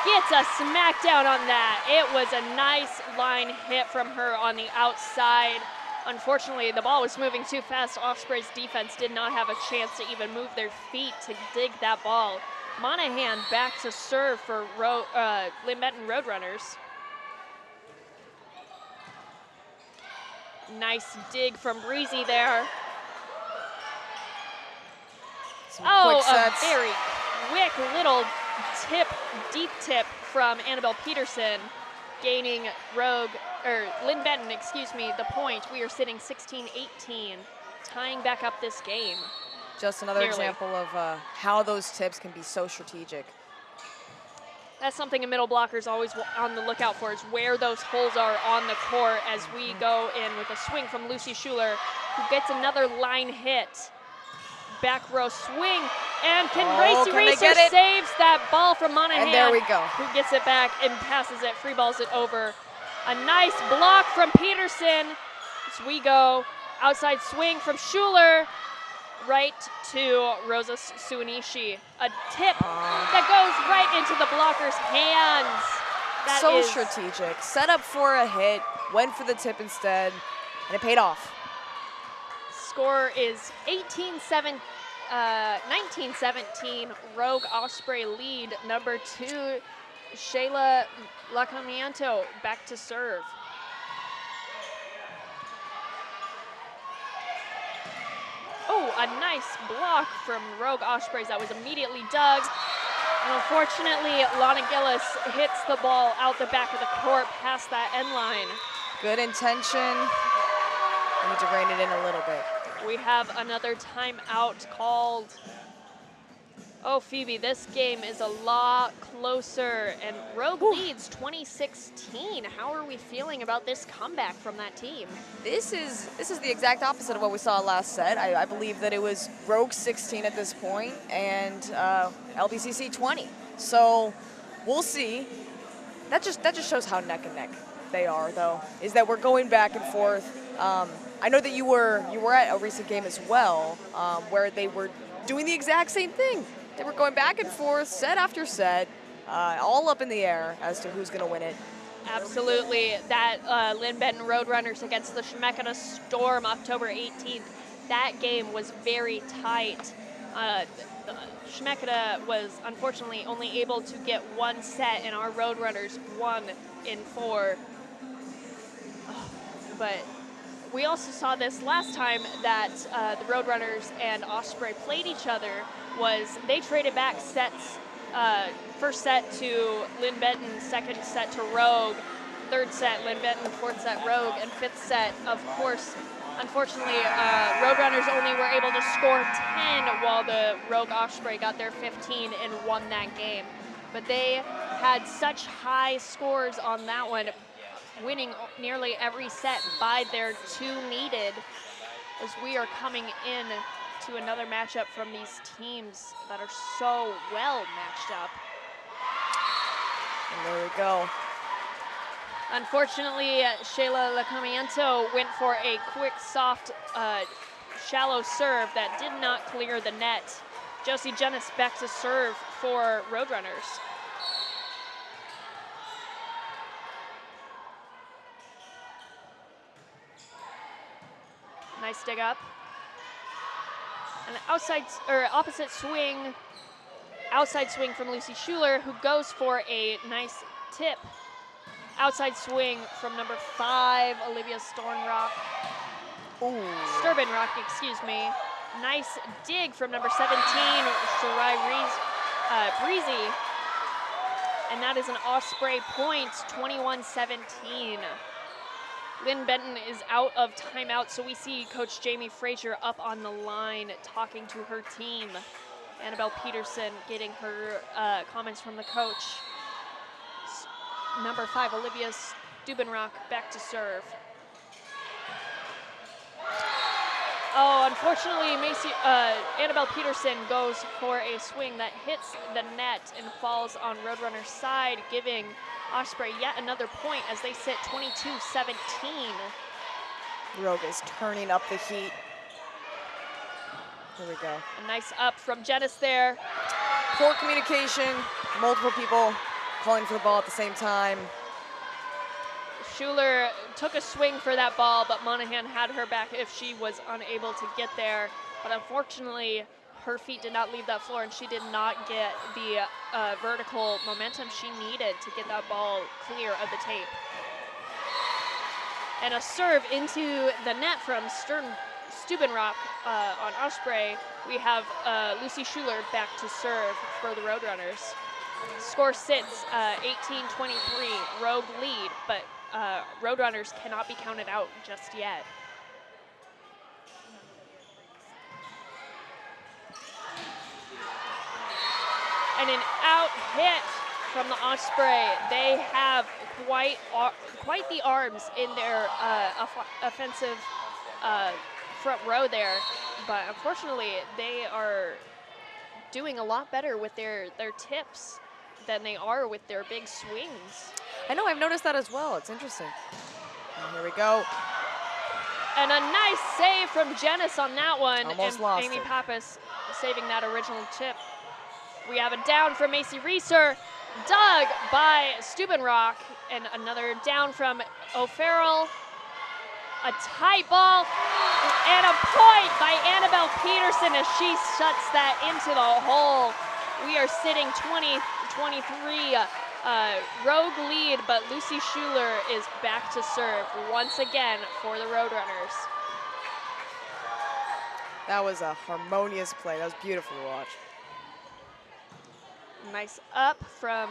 gets a smackdown on that. It was a nice line hit from her on the outside. Unfortunately, the ball was moving too fast. Osprey's defense did not have a chance to even move their feet to dig that ball. Monahan back to serve for Lynn Benton Roadrunners. Nice dig from Breezy there. A very quick little deep tip from Annabelle Peterson, gaining Lynn Benton, excuse me, the point. We are sitting 16-18, tying back up this game. Just another example of how those tips can be so strategic. That's something a middle blocker is always on the lookout for, is where those holes are on the court as we go in with a swing from Lucy Schuler, who gets another line hit. Back row swing, and Macy Reeser saves that ball from Monahan. And there we go. Who gets it back and passes it, free balls it over. A nice block from Peterson as we go. Outside swing from Schuler, right to Rosa Suanishi. A tip that goes right into the blocker's hands. That so is strategic. Set up for a hit, went for the tip instead, and it paid off. Score is 19-17. Rogue Osprey lead. Number 2, Shayla Lacamiento back to serve. Oh, a nice block from Rogue Ospreys that was immediately dug. And unfortunately, Lana Gillis hits the ball out the back of the court past that end line. Good intention. Need to rein it in a little bit. We have another timeout called. Oh, Phoebe, this game is a lot closer, and Rogue leads 2016. How are we feeling about this comeback from that team? This is the exact opposite of what we saw last set. I believe that it was Rogue 16 at this point and LBCC 20. So we'll see. That just shows how neck and neck they are, though. Is that we're going back and forth. I know that you were at a recent game as well, where they were doing the exact same thing. They were going back and forth, set after set, all up in the air as to who's going to win it. Absolutely. That Lynn Benton Roadrunners against the Chemeketa Storm, October 18th. That game was very tight. Chemeketa was unfortunately only able to get one set, and our Roadrunners won in 4. But we also saw this last time that the Roadrunners and Osprey played each other. Was they traded back sets, first set to Lynn Benton, second set to Rogue, third set Lynn Benton, fourth set Rogue, and fifth set, of course, unfortunately, Roadrunners only were able to score 10 while the Rogue Osprey got their 15 and won that game. But they had such high scores on that one, winning nearly every set by their 2 needed, as we are coming in to another matchup from these teams that are so well matched up. And there we go. Unfortunately, Shayla Lacamiento went for a quick, soft, shallow serve that did not clear the net. Josie Jennis back to serve for Roadrunners. Nice dig up. An opposite swing, outside swing from Lucy Schuler, who goes for a nice tip. Outside swing from number 5, Olivia Sternbrock, excuse me. Nice dig from number 17, Shirai Breezy. And that is an Osprey point, 21-17. Lynn Benton is out of timeout, so we see Coach Jamie Frazier up on the line talking to her team. Annabelle Peterson getting her comments from the coach. Number 5, Olivia Stubenrock back to serve. Oh, unfortunately, Annabelle Peterson goes for a swing that hits the net and falls on Roadrunner's side, giving Osprey yet another point as they sit 22-17. Rogue is turning up the heat. Here we go. A nice up from Jennis there. Poor communication, multiple people calling for the ball at the same time. Schuler took a swing for that ball, but Monahan had her back if she was unable to get there. But unfortunately, her feet did not leave that floor, and she did not get the vertical momentum she needed to get that ball clear of the tape. And a serve into the net from Stubenrock on Osprey. We have Lucy Schuler back to serve for the Roadrunners. Score sits 18-23, Rogue lead, but Roadrunners cannot be counted out just yet. And an out hit from the Osprey. They have quite the arms in their offensive front row there, but unfortunately they are doing a lot better with their tips than they are with their big swings. I know, I've noticed that as well. It's interesting. And here we go. And a nice save from Jennis on that one. Almost and lost Amy it. Pappas saving that original tip. We have a down from Macy Reeser. Dug by Stubenrock, and another down from O'Farrell. A tight ball, and a point by Annabelle Peterson as she shuts that into the hole. We are sitting 20-23 Rogue lead, but Lucy Schuler is back to serve once again for the Roadrunners. That was a harmonious play. That was beautiful to watch. Nice up from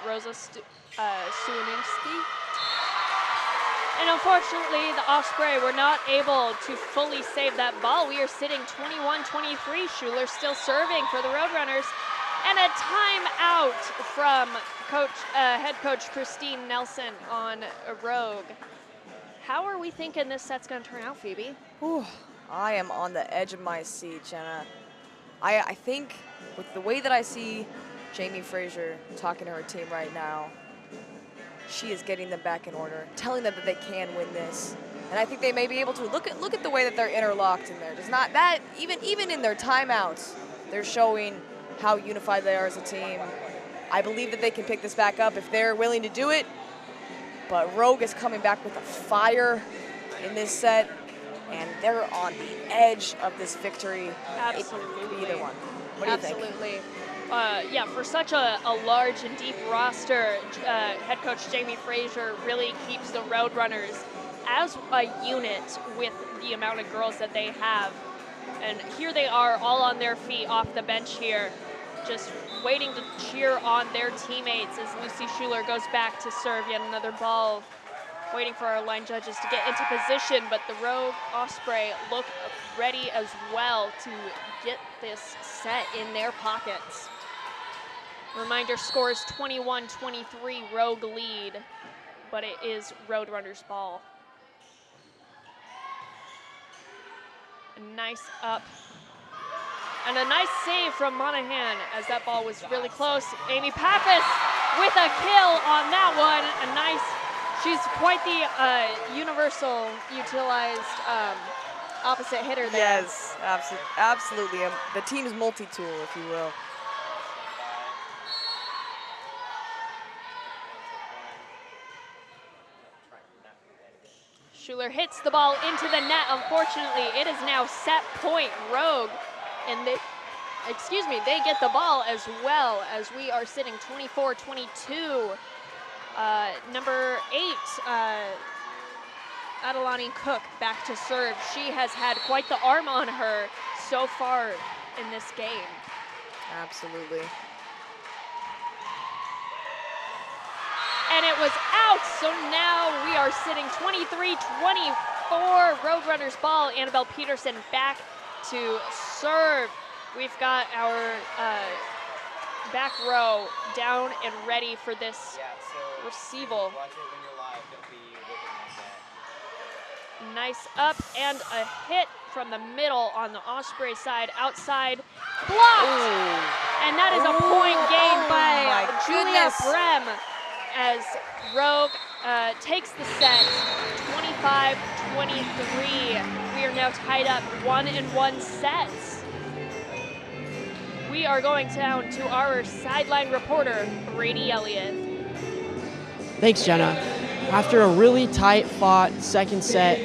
Rosa Suwaninski. And unfortunately, the Osprey were not able to fully save that ball. We are sitting 21-23. Schuler still serving for the Roadrunners. And a timeout from head coach Christine Nelson on Rogue. How are we thinking this set's going to turn out, Phoebe? Whew, I am on the edge of my seat, Jenna. I think with the way that I see Jamie Frazier talking to her team right now, she is getting them back in order, telling them that they can win this. And I think they may be able to. Look at the way that they're interlocked in there. Does not that even in their timeouts, they're showing how unified they are as a team. I believe that they can pick this back up if they're willing to do it. But Rogue is coming back with a fire in this set, and they're on the edge of this victory. Absolutely. It could be either one. What do you think? Absolutely. Yeah, for such a large and deep roster, head coach Jamie Frazier really keeps the Roadrunners as a unit with the amount of girls that they have. And here they are all on their feet off the bench here, just waiting to cheer on their teammates as Lucy Schuler goes back to serve yet another ball, waiting for our line judges to get into position, but the Rogue Osprey look ready as well to get this set in their pockets. Reminder, scores 21-23, Rogue lead, but it is Roadrunners ball. A nice up. And a nice save from Monahan as that ball was really close. Amy Pappas with a kill on that one. A nice, she's quite the universal utilized opposite hitter there. Yes, absolutely. The team's multi-tool, if you will. Schuler hits the ball into the net. Unfortunately, it is now set point Rogue, and they get the ball as well as we are sitting 24-22. Number 8, Adelani Cook back to serve. She has had quite the arm on her so far in this game. Absolutely. And it was out, so now we are sitting 23-24, Roadrunners ball. Annabelle Peterson back to serve. We've got our back row down and ready for this receival. Watch it when you're live. Don't be looking like that. Nice up and a hit from the middle on the Osprey side, outside, blocked. Ooh. And that is a point gained by Julia goodness. Brem as Rogue takes the set 25-23. We are now tied up 1-1 sets. We are going down to our sideline reporter, Brady Elliott. Thanks, Jenna. After a really tight-fought second set,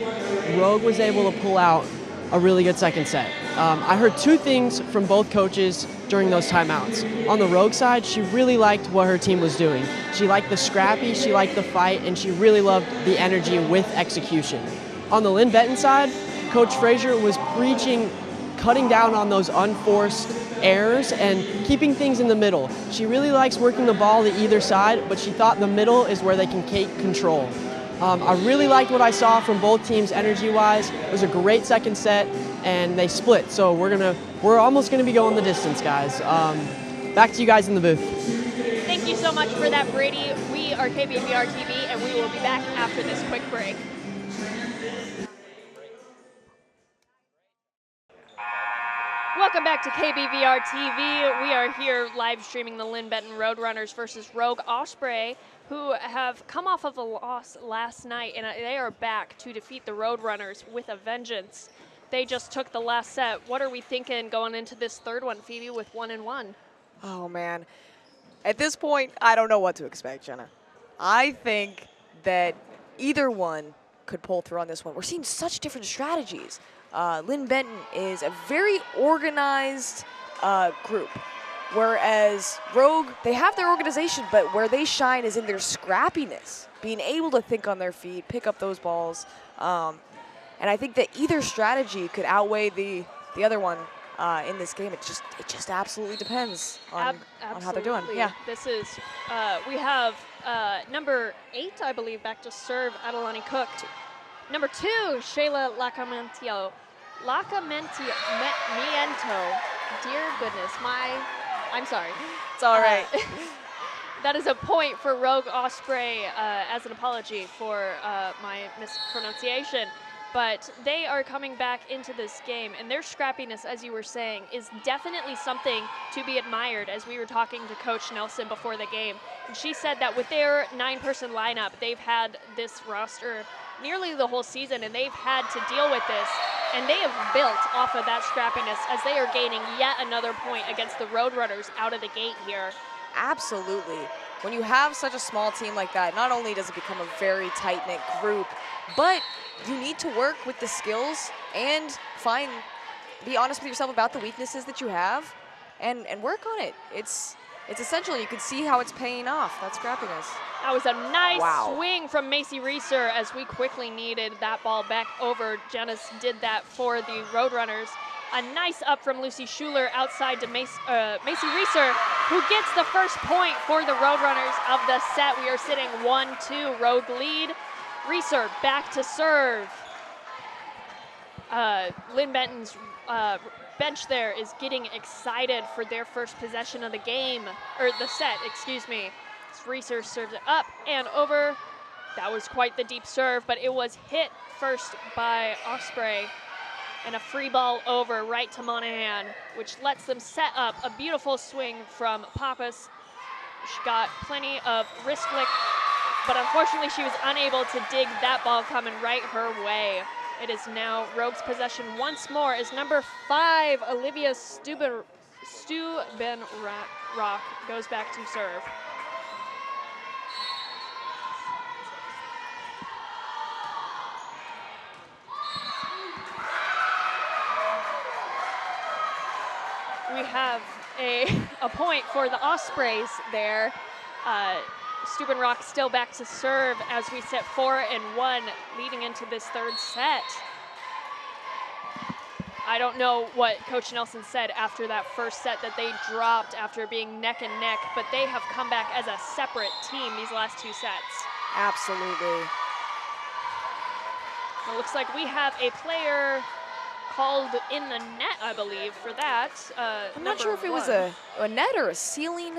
Rogue was able to pull out a really good second set. I heard two things from both coaches during those timeouts. On the Rogue side, she really liked what her team was doing. She liked the scrappy, she liked the fight, and she really loved the energy with execution. On the Lynn Benton side, Coach Frazier was preaching cutting down on those unforced errors and keeping things in the middle. She really likes working the ball to either side, but she thought the middle is where they can take control. I really liked what I saw from both teams energy-wise. It was a great second set, and they split. So we're almost gonna be going the distance, guys. Back to you guys in the booth. Thank you so much for that, Brady. We are KBVR TV, and we will be back after this quick break. Welcome back to KBVR TV. We are here live streaming the Lynn Benton Roadrunners versus Rogue Osprey, who have come off of a loss last night, and they are back to defeat the Roadrunners with a vengeance. They just took the last set. What are we thinking going into this third one, Phoebe, with 1-1? Oh, man. At this point, I don't know what to expect, Jenna. I think that either one could pull through on this one. We're seeing such different strategies. Lynn Benton is a very organized group, whereas Rogue, they have their organization, but where they shine is in their scrappiness, being able to think on their feet, pick up those balls. And I think that either strategy could outweigh the other one in this game. It just absolutely depends on how they're doing. Yeah. This is, we have number 8, I believe, back to serve, Adelani Cook. Number 2, Shayla Lacamento. Dear goodness, I'm sorry. It's all right. That is a point for Rogue Osprey as an apology for my mispronunciation. But they are coming back into this game, and their scrappiness, as you were saying, is definitely something to be admired, as we were talking to Coach Nelson before the game. And she said that with their 9-person lineup, they've had this roster nearly the whole season, and they've had to deal with this. And they have built off of that scrappiness as they are gaining yet another point against the Roadrunners out of the gate here. Absolutely. When you have such a small team like that, not only does it become a very tight-knit group, but you need to work with the skills and be honest with yourself about the weaknesses that you have and work on it. It's essential. You can see how it's paying off, that scrappiness. That was a nice swing from Macy Reeser as we quickly needed that ball back over. Jenna did that for the Roadrunners. A nice up from Lucy Schuler outside to Macy Reeser, who gets the first point for the Roadrunners of the set. We are sitting 1-2, Rogue lead. Reeser back to serve. Lynn Benton's bench there is getting excited for their first possession of the game, or the set, excuse me. Reeser serves it up and over. That was quite the deep serve, but it was hit first by Osprey. And a free ball over right to Monahan, which lets them set up a beautiful swing from Pappas. She got plenty of wrist flick, but unfortunately she was unable to dig that ball coming right her way. It is now Rogue's possession once more as number 5, Olivia Stubenrock goes back to serve. We have a point for the Ospreys there. Stubenrock still back to serve as we set 4-1 leading into this third set. I don't know what Coach Nelson said after that first set that they dropped after being neck and neck, but they have come back as a separate team these last 2 sets. Absolutely. It looks like we have a player called in the net, I believe, for that. I'm not sure if it was a net or a ceiling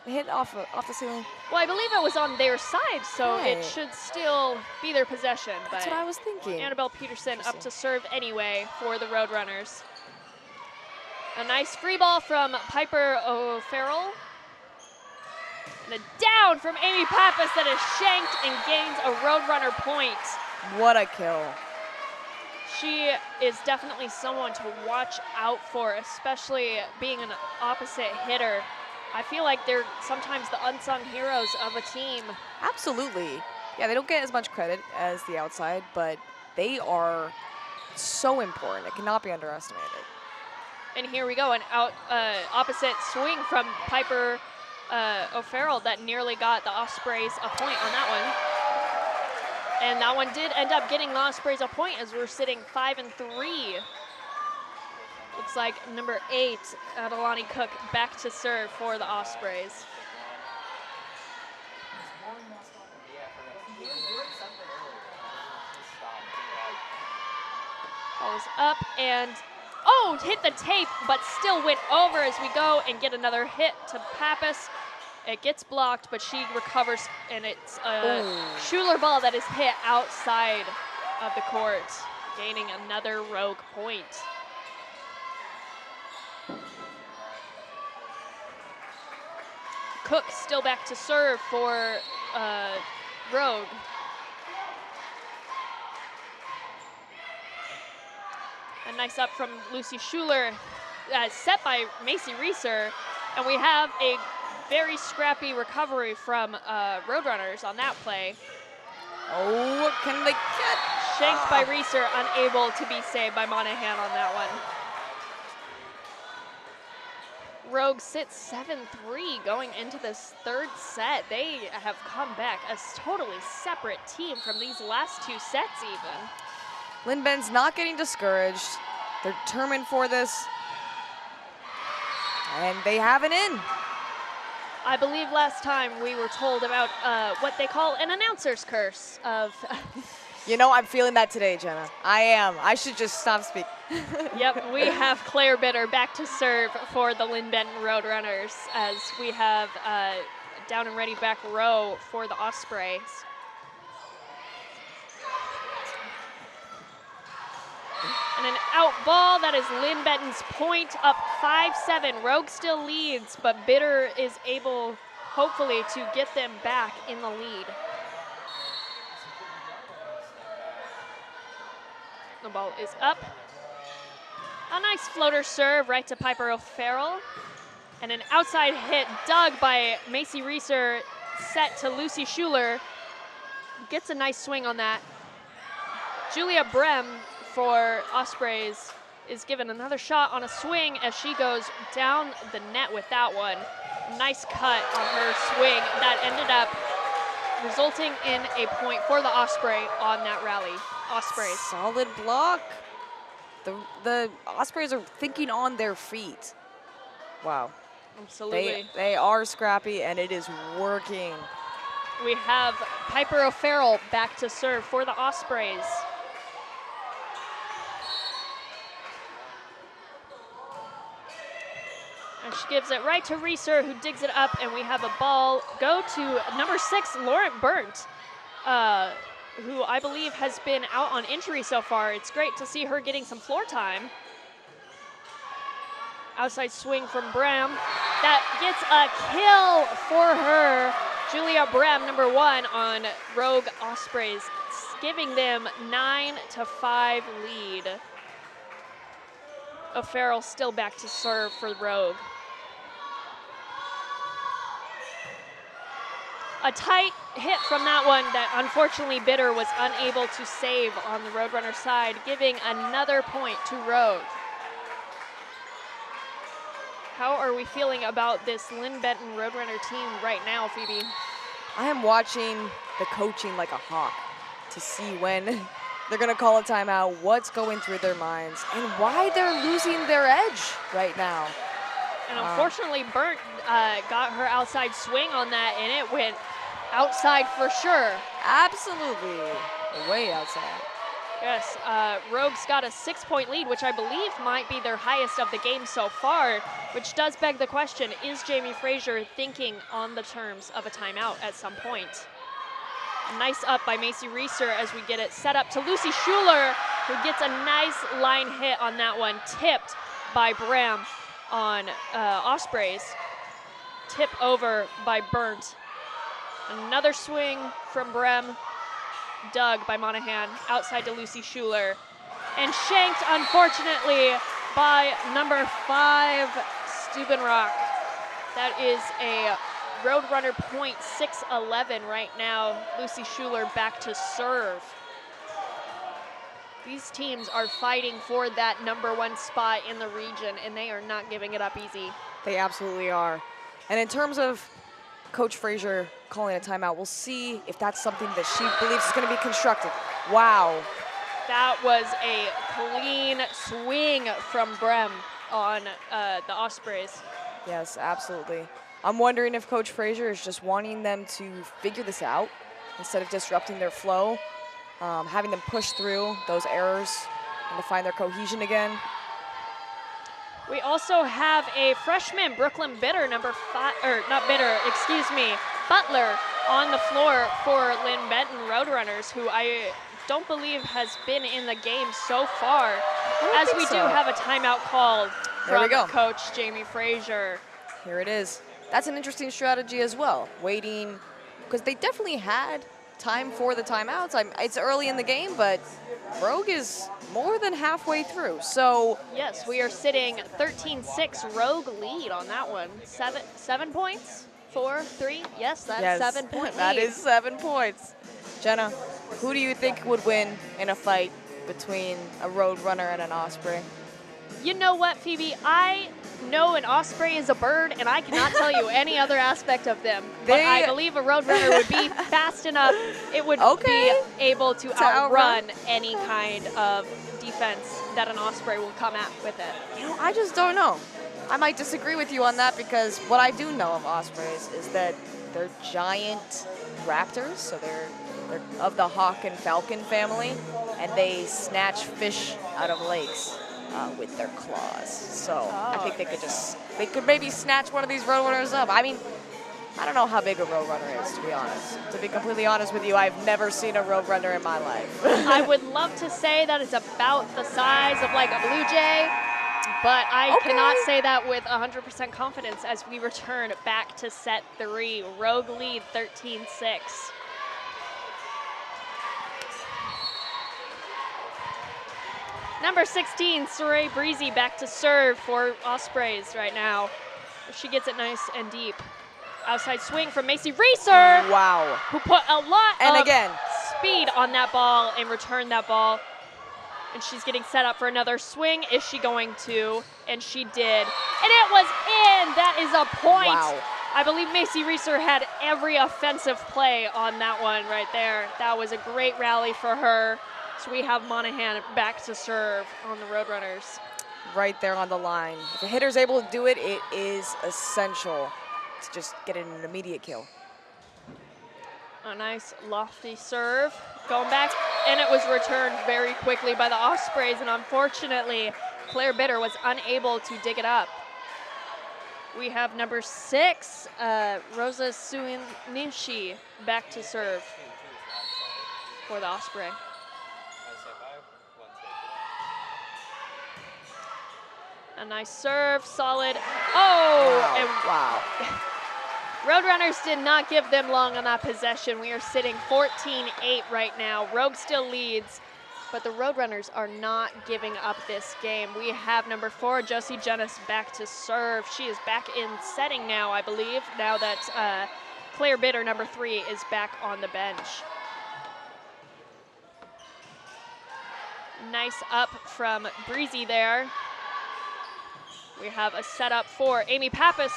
hit off the ceiling. Well, I believe it was on their side, so it should still be their possession. That's but what I was thinking. Annabelle Peterson up to serve anyway for the Roadrunners. A nice free ball from Piper O'Farrell. And a down from Amy Pappas that is shanked and gains a Roadrunner point. What a kill. She is definitely someone to watch out for, especially being an opposite hitter. I feel like they're sometimes the unsung heroes of a team. Absolutely. Yeah, they don't get as much credit as the outside, but they are so important. It cannot be underestimated. And here we go, an opposite swing from Piper O'Farrell that nearly got the Ospreys a point on that one. And that one did end up getting the Ospreys a point as we're sitting 5-3. Looks like number 8, Adelani Cook, back to serve for the Ospreys. Ball is up and, hit the tape, but still went over as we go and get another hit to Pappas. It gets blocked, but she recovers, and it's a Schuler ball that is hit outside of the court, gaining another Rogue point. Cook still back to serve for Rogue. A nice up from Lucy Schuler, set by Macy Reeser, and we have a very scrappy recovery from Roadrunners on that play. Oh, can they get? Shanked by Reeser, unable to be saved by Monahan on that one. Rogue sits 7-3 going into this third set. They have come back as totally separate team from these last 2 sets even. Lynn Ben's not getting discouraged. They're determined for this. And they have an in. I believe last time we were told about what they call an announcer's curse of... You know, I'm feeling that today, Jenna. I am. I should just stop speaking. Yep, we have Claire Bitter back to serve for the Lynn Benton Roadrunners as we have down and ready back row for the Ospreys. And an out ball, that is Lynn Benton's point, up 5-7. Rogue still leads, but Bitter is able, hopefully, to get them back in the lead. The ball is up. A nice floater serve right to Piper O'Farrell. And an outside hit dug by Macy Reeser, set to Lucy Schuler. Gets a nice swing on that. Julia Brem for Ospreys is given another shot on a swing as she goes down the net with that one. Nice cut on her swing that ended up resulting in a point for the Osprey on that rally. Ospreys. Solid block. The Ospreys are thinking on their feet. Wow. Absolutely. They are scrappy, and it is working. We have Piper O'Farrell back to serve for the Ospreys. And she gives it right to Reeser, who digs it up, and we have a ball go to number 6, Lauren Burnt, who I believe has been out on injury so far. It's great to see her getting some floor time. Outside swing from Brem. That gets a kill for her. Julia Brem, number 1 on Rogue Ospreys, giving them 9-5 lead. O'Farrell still back to serve for Rogue. A tight hit from that one that unfortunately Bitter was unable to save on the Roadrunner side, giving another point to Rogue. How are we feeling about this Lynn Benton Roadrunner team right now, Phoebe? I am watching the coaching like a hawk to see when they're going to call a timeout, what's going through their minds, and why they're losing their edge right now. And unfortunately, Burnt got her outside swing on that, and it went outside for sure. Absolutely. Way outside. Yes, Rogue's got a 6-point lead, which I believe might be their highest of the game so far, which does beg the question, is Jamie Frazier thinking on the terms of a timeout at some point? Nice up by Macy Reeser as we get it set up to Lucy Schuler, who gets a nice line hit on that one, tipped by Bram on Ospreys. Tip over by Burnt. Another swing from Brem, dug by Monahan, outside to Lucy Schuler, and shanked, unfortunately, by number 5, Stubenrock. That is a Roadrunner point 6-11 right now. Lucy Schuler back to serve. These teams are fighting for that number 1 spot in the region, and they are not giving it up easy. They absolutely are. And in terms of Coach Frazier calling a timeout, we'll see if that's something that she believes is going to be constructive. Wow. That was a clean swing from Brem on the Ospreys. Yes, absolutely. I'm wondering if Coach Frazier is just wanting them to figure this out instead of disrupting their flow, having them push through those errors and to find their cohesion again. We also have a freshman, Brooklyn Bitter, number 5, or not Bitter, excuse me, Butler on the floor for Lynn Benton Roadrunners, who I don't believe has been in the game so far, as we do have a timeout called from Coach Jamie Frazier. Here it is. That's an interesting strategy as well, waiting, because they definitely had time for the timeouts. It's early in the game, but Rogue is more than halfway through, so. Yes, we are sitting 13-6 Rogue lead on that one. 7 points? 4, 3. Yes, that's Yes, 7 point that lead. is 7 points. Jenna, who do you think would win in a fight between a Roadrunner and an Osprey? You know what, Phoebe? I know an Osprey is a bird, and I cannot tell you any other aspect of them. But I They- believe a Roadrunner would be fast enough. It would Okay. be able to outrun. outrun any kind of defense that an Osprey will come at with it. You know, I just don't know. I might disagree with you on that because what I do know of Ospreys is that they're giant raptors, so they're of the hawk and falcon family, and they snatch fish out of lakes with their claws. So I think they could maybe snatch one of these Roadrunners up. I mean, I don't know how big a Roadrunner is, to be honest. To be completely honest with you, I've never seen a Roadrunner in my life. I would love to say that it's about the size of like a blue jay, but I cannot say that with 100% confidence as we return back to set 3. Rogue lead 13-6. Number 16, Saray Breezy back to serve for Ospreys right now. She gets it nice and deep. Outside swing from Macy Reeser. Wow. Who put a lot And of again. speed on that ball and returned that ball. And she's getting set up for another swing. Is she going to? And she did. And it was in. That is a point. Wow. I believe Macy Reeser had every offensive play on that one right there. That was a great rally for her. So we have Monahan back to serve on the Roadrunners. Right there on the line. If a hitter's able to do it, it is essential to just get an immediate kill. A nice lofty serve. Going back, and it was returned very quickly by the Ospreys, and unfortunately, Claire Bitter was unable to dig it up. We have number 6, Rosa Suinishi, back to serve for the Osprey. A nice serve, solid. Oh! And Wow. Roadrunners did not give them long on that possession. We are sitting 14-8 right now. Rogue still leads, but the Roadrunners are not giving up this game. We have number 4, Josie Jennis, back to serve. She is back in setting now, I believe, now that Claire Bitter, number 3, is back on the bench. Nice up from Breezy there. We have a setup for Amy Pappas,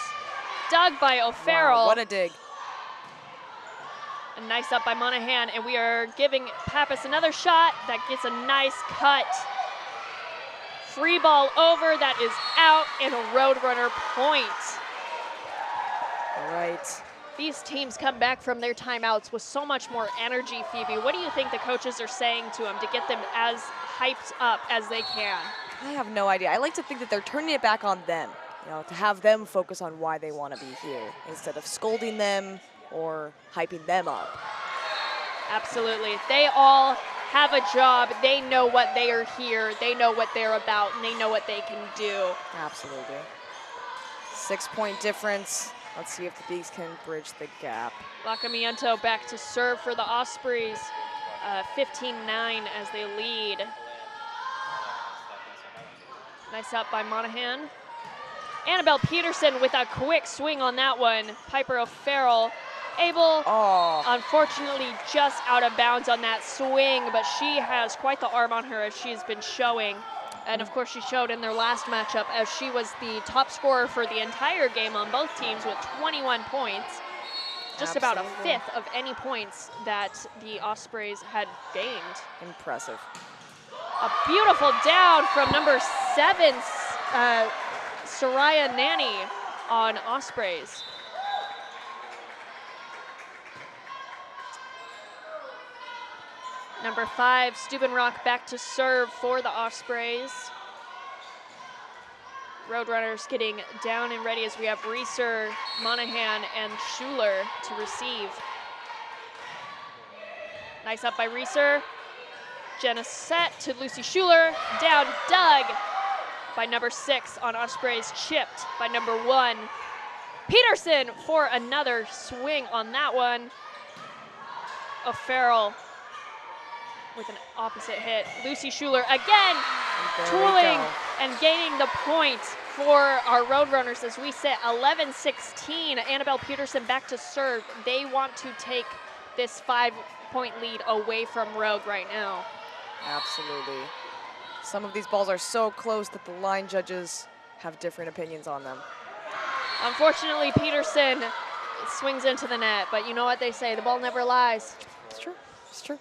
dug by O'Farrell. Wow, what a dig. A nice up by Monahan, and we are giving Pappas another shot that gets a nice cut. Free ball over, that is out, and a Roadrunner point. All right. These teams come back from their timeouts with so much more energy, Phoebe. What do you think the coaches are saying to them to get them as hyped up as they can? I have no idea. I like to think that they're turning it back on them, you know, to have them focus on why they want to be here instead of scolding them or hyping them up. Absolutely. They all have a job. They know what they are here. They know what they're about, and they know what they can do. Absolutely. 6-point difference. Let's see if the Bees can bridge the gap. Lacamiento back to serve for the Ospreys. 15-9 as they lead. Nice up by Monahan. Annabelle Peterson with a quick swing on that one. Piper O'Farrell able, unfortunately, just out of bounds on that swing, but she has quite the arm on her as she's been showing. And of course, she showed in their last matchup as she was the top scorer for the entire game on both teams with 21 points. Just about a fifth of any points that the Ospreys had gained. Impressive. A beautiful down from number 7, Soraya Nanny on Ospreys. Number 5, Steubenrock back to serve for the Ospreys. Roadrunners getting down and ready as we have Reeser, Monahan, and Schuler to receive. Nice up by Reeser. Jenna set to Lucy Schuler. Down, dug by number 6 on Ospreys, chipped by number 1. Peterson for another swing on that one. O'Farrell with an opposite hit. Lucy Schuler again, tooling And gaining the point for our Roadrunners as we sit 11-16. Annabelle Peterson back to serve. They want to take this 5-point lead away from Rogue right now. Absolutely. Some of these balls are so close that the line judges have different opinions on them. Unfortunately, Peterson swings into the net, but you know what they say, the ball never lies. It's true. It's true.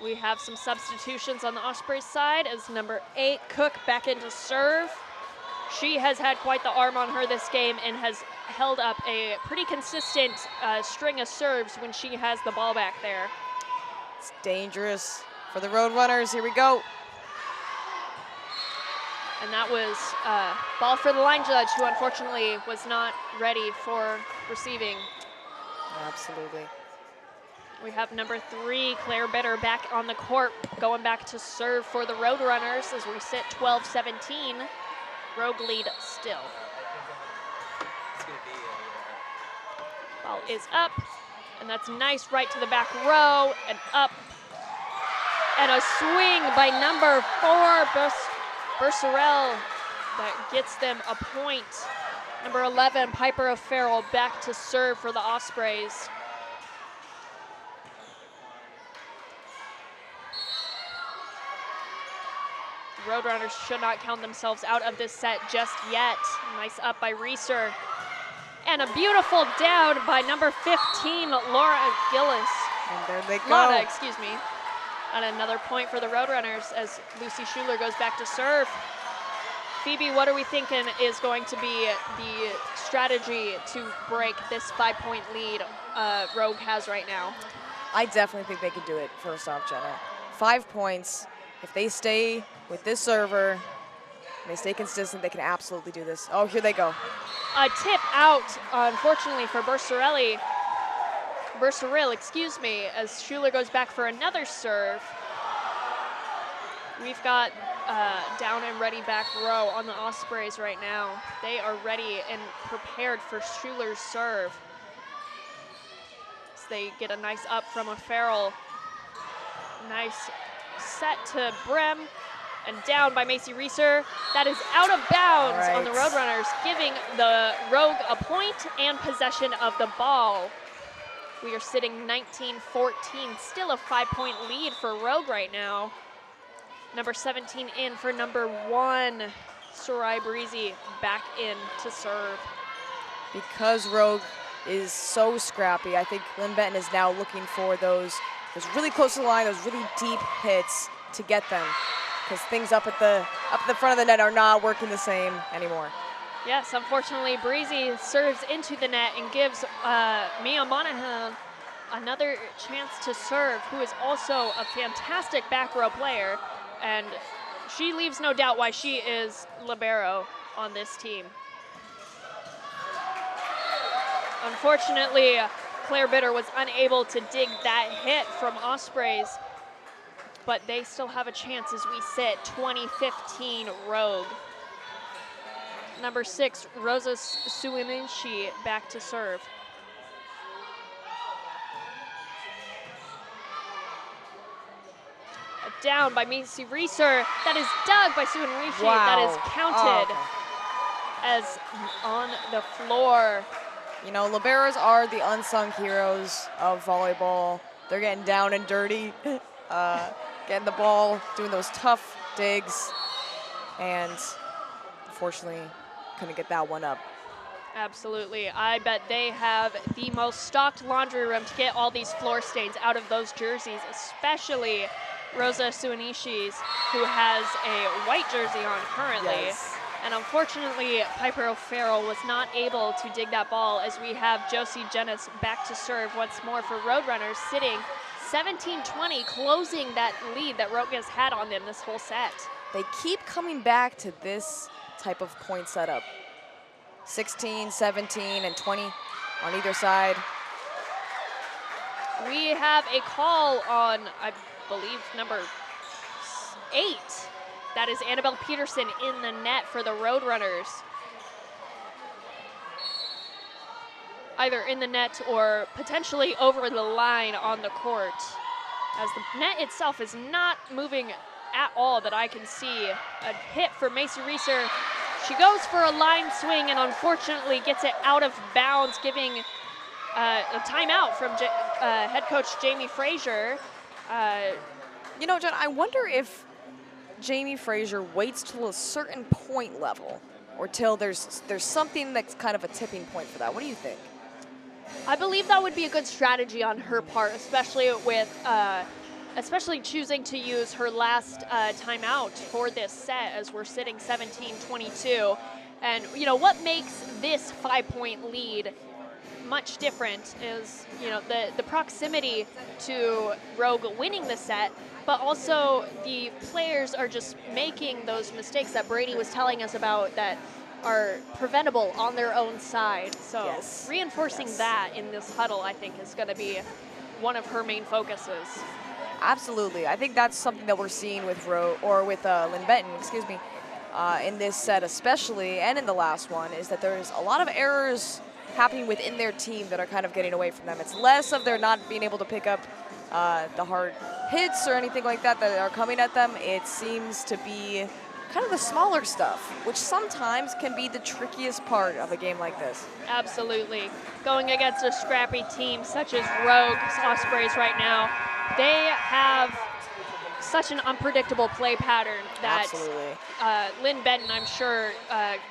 We have some substitutions on the Ospreys side as number 8, Cook, back into serve. She has had quite the arm on her this game and has held up a pretty consistent string of serves when she has the ball back there. It's dangerous for the Roadrunners. Here we go. And that was ball for the line judge, who unfortunately was not ready for receiving. Absolutely. We have number 3, Claire Bitter, back on the court, going back to serve for the Roadrunners as we sit 12-17. Rogue lead still. Ball is up, and that's nice right to the back row, and up. And a swing by number 4, Bercerel, that gets them a point. Number 11, Piper O'Farrell, back to serve for the Ospreys. Roadrunners should not count themselves out of this set just yet. Nice up by Reeser. And a beautiful down by number 15, Laura Gillis. And there they go. Lana, excuse me. And another point for the Roadrunners as Lucy Schuler goes back to serve. Phoebe, what are we thinking is going to be the strategy to break this 5-point lead Rogue has right now? I definitely think they could do it, first off, Jenna. 5 points. If they stay with this server, they stay consistent, they can absolutely do this. Oh, here they go. A tip out, unfortunately, for Bercerel, excuse me, as Schuler goes back for another serve. We've got down and ready back row on the Ospreys right now. They are ready and prepared for Schuler's serve. So they get a nice up from O'Farrell. Nice set to Brynn, and down by Macy Reeser. That is out of bounds on the Roadrunners, giving the Rogue a point and possession of the ball. We are sitting 19-14, still a 5-point lead for Rogue right now. Number 17 in for number 1, Sarai Breezy, back in to serve. Because Rogue is so scrappy, I think Lynn Benton is now looking for those really close to the line, those really deep hits to get them, because things up at the front of the net are not working the same anymore. Yes, unfortunately, Breezy serves into the net and gives Mia Monahan another chance to serve, who is also a fantastic back row player, and she leaves no doubt why she is libero on this team. Unfortunately, Claire Bitter was unable to dig that hit from Ospreys, but they still have a chance as we sit 20-15 Rogue. Number 6, Rosa Suiminshi, back to serve. Down by Macy Reeser. That is dug by Suiminshi. Wow. That is counted as on the floor. You know, liberos are the unsung heroes of volleyball. They're getting down and dirty, getting the ball, doing those tough digs, and unfortunately couldn't get that one up. Absolutely. I bet they have the most stocked laundry room to get all these floor stains out of those jerseys, especially Rosa Suinishi's, who has a white jersey on currently. Yes. And unfortunately, Piper O'Farrell was not able to dig that ball as we have Josie Jennis back to serve once more for Roadrunners, sitting 17-20, closing that lead that Rogue has had on them this whole set. They keep coming back to this type of point setup. 16, 17, and 20 on either side. We have a call on, I believe, number 8. That is Annabelle Peterson in the net for the Roadrunners. Either in the net or potentially over the line on the court, as the net itself is not moving at all that I can see. A hit for Macy Reeser. She goes for a line swing and unfortunately gets it out of bounds, giving a timeout from head coach Jamie Frazier. You know, Jen, I wonder if Jamie Frazier waits till a certain point level or till there's something that's kind of a tipping point for that. What do you think? I believe that would be a good strategy on her part, especially with especially choosing to use her last timeout for this set as we're sitting 17-22. And, you know, what makes this 5-point lead much different is, you know, the proximity to Rogue winning the set, but also the players are just making those mistakes that Brady was telling us about that are preventable on their own side. So reinforcing that in this huddle, I think, is going to be one of her main focuses. Absolutely. I think that's something that we're seeing with Lynn Benton, in this set especially, and in the last one, is that there's a lot of errors happening within their team that are kind of getting away from them. It's less of they're not being able to pick up the hard hits or anything like that that are coming at them. It seems to be kind of the smaller stuff, which sometimes can be the trickiest part of a game like this. Absolutely. Going against a scrappy team such as Rogue's Ospreys right now, they have such an unpredictable play pattern that Lynn Benton, I'm sure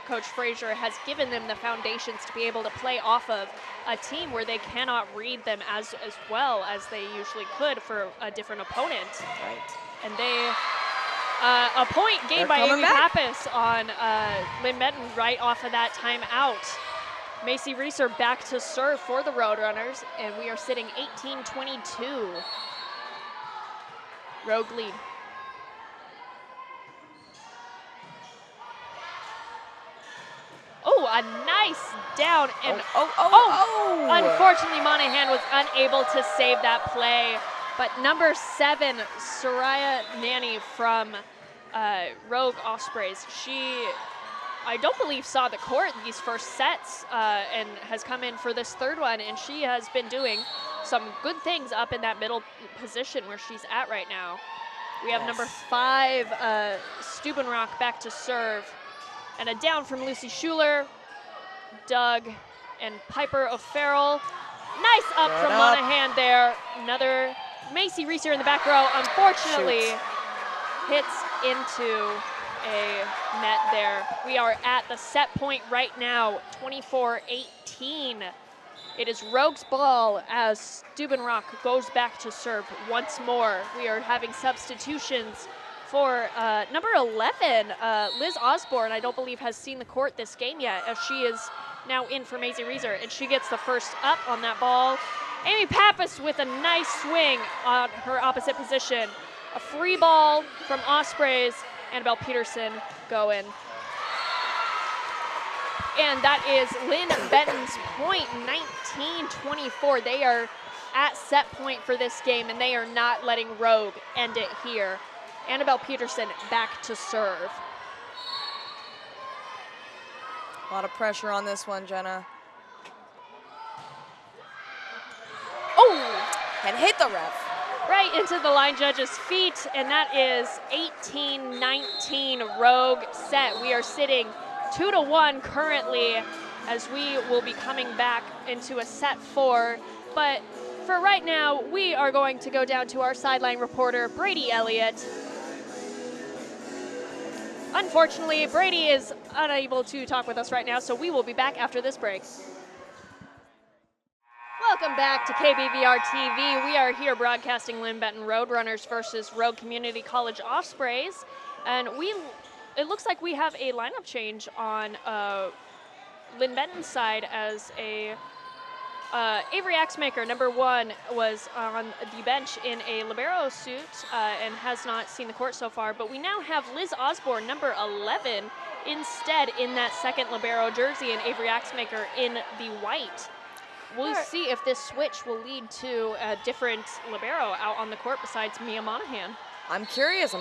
Coach Frazier has given them the foundations to be able to play off of a team where they cannot read them as well as they usually could for a different opponent. Right. And they, a point gained by Amy Pappas on Lynn Benton right off of that timeout. Macy Reeser back to serve for the Roadrunners, and we are sitting 18-22. Rogue lead. Oh, a nice down. And unfortunately, Monahan was unable to save that play. But number 7, Soraya Nanny from Rogue Ospreys, she, I don't believe, saw the court these first sets and has come in for this third one. And she has been doing some good things up in that middle position where she's at right now. We have number 5, Stubenrock back to serve. And a down from Lucy Schuler, Doug, and Piper O'Farrell. Nice up from Monahan there. Another Macy Reeser in the back row, unfortunately, hits into a net there. We are at the set point right now, 24-18. It is Rogue's ball as Stubenrock goes back to serve once more. We are having substitutions for number 11, Liz Osborne, I don't believe has seen the court this game yet, as she is now in for Macy Reeser, and she gets the first up on that ball. Amy Pappas with a nice swing on her opposite position. A free ball from Ospreys, Annabelle Peterson going. And that is Lynn Benton's point, 19-24. They are at set point for this game, and they are not letting Rogue end it here. Annabelle Peterson back to serve. A lot of pressure on this one, Jenna. Oh! And hit the ref. Right into the line judge's feet, and that is 18-19 Rogue set. We are sitting 2-1 currently as we will be coming back into a set 4. But for right now, we are going to go down to our sideline reporter, Brady Elliott. Unfortunately, Brady is unable to talk with us right now, so we will be back after this break. Welcome back to KBVR TV. We are here broadcasting Lynn Benton Roadrunners versus Rogue Community College Ospreys. And it looks like we have a lineup change on Lynn Benton's side as Avery Axemaker, number 1, was on the bench in a libero suit and has not seen the court so far. But we now have Liz Osborne, number 11, instead in that second libero jersey, and Avery Axemaker in the white. We'll see if this switch will lead to a different libero out on the court besides Mia Monahan. I'm curious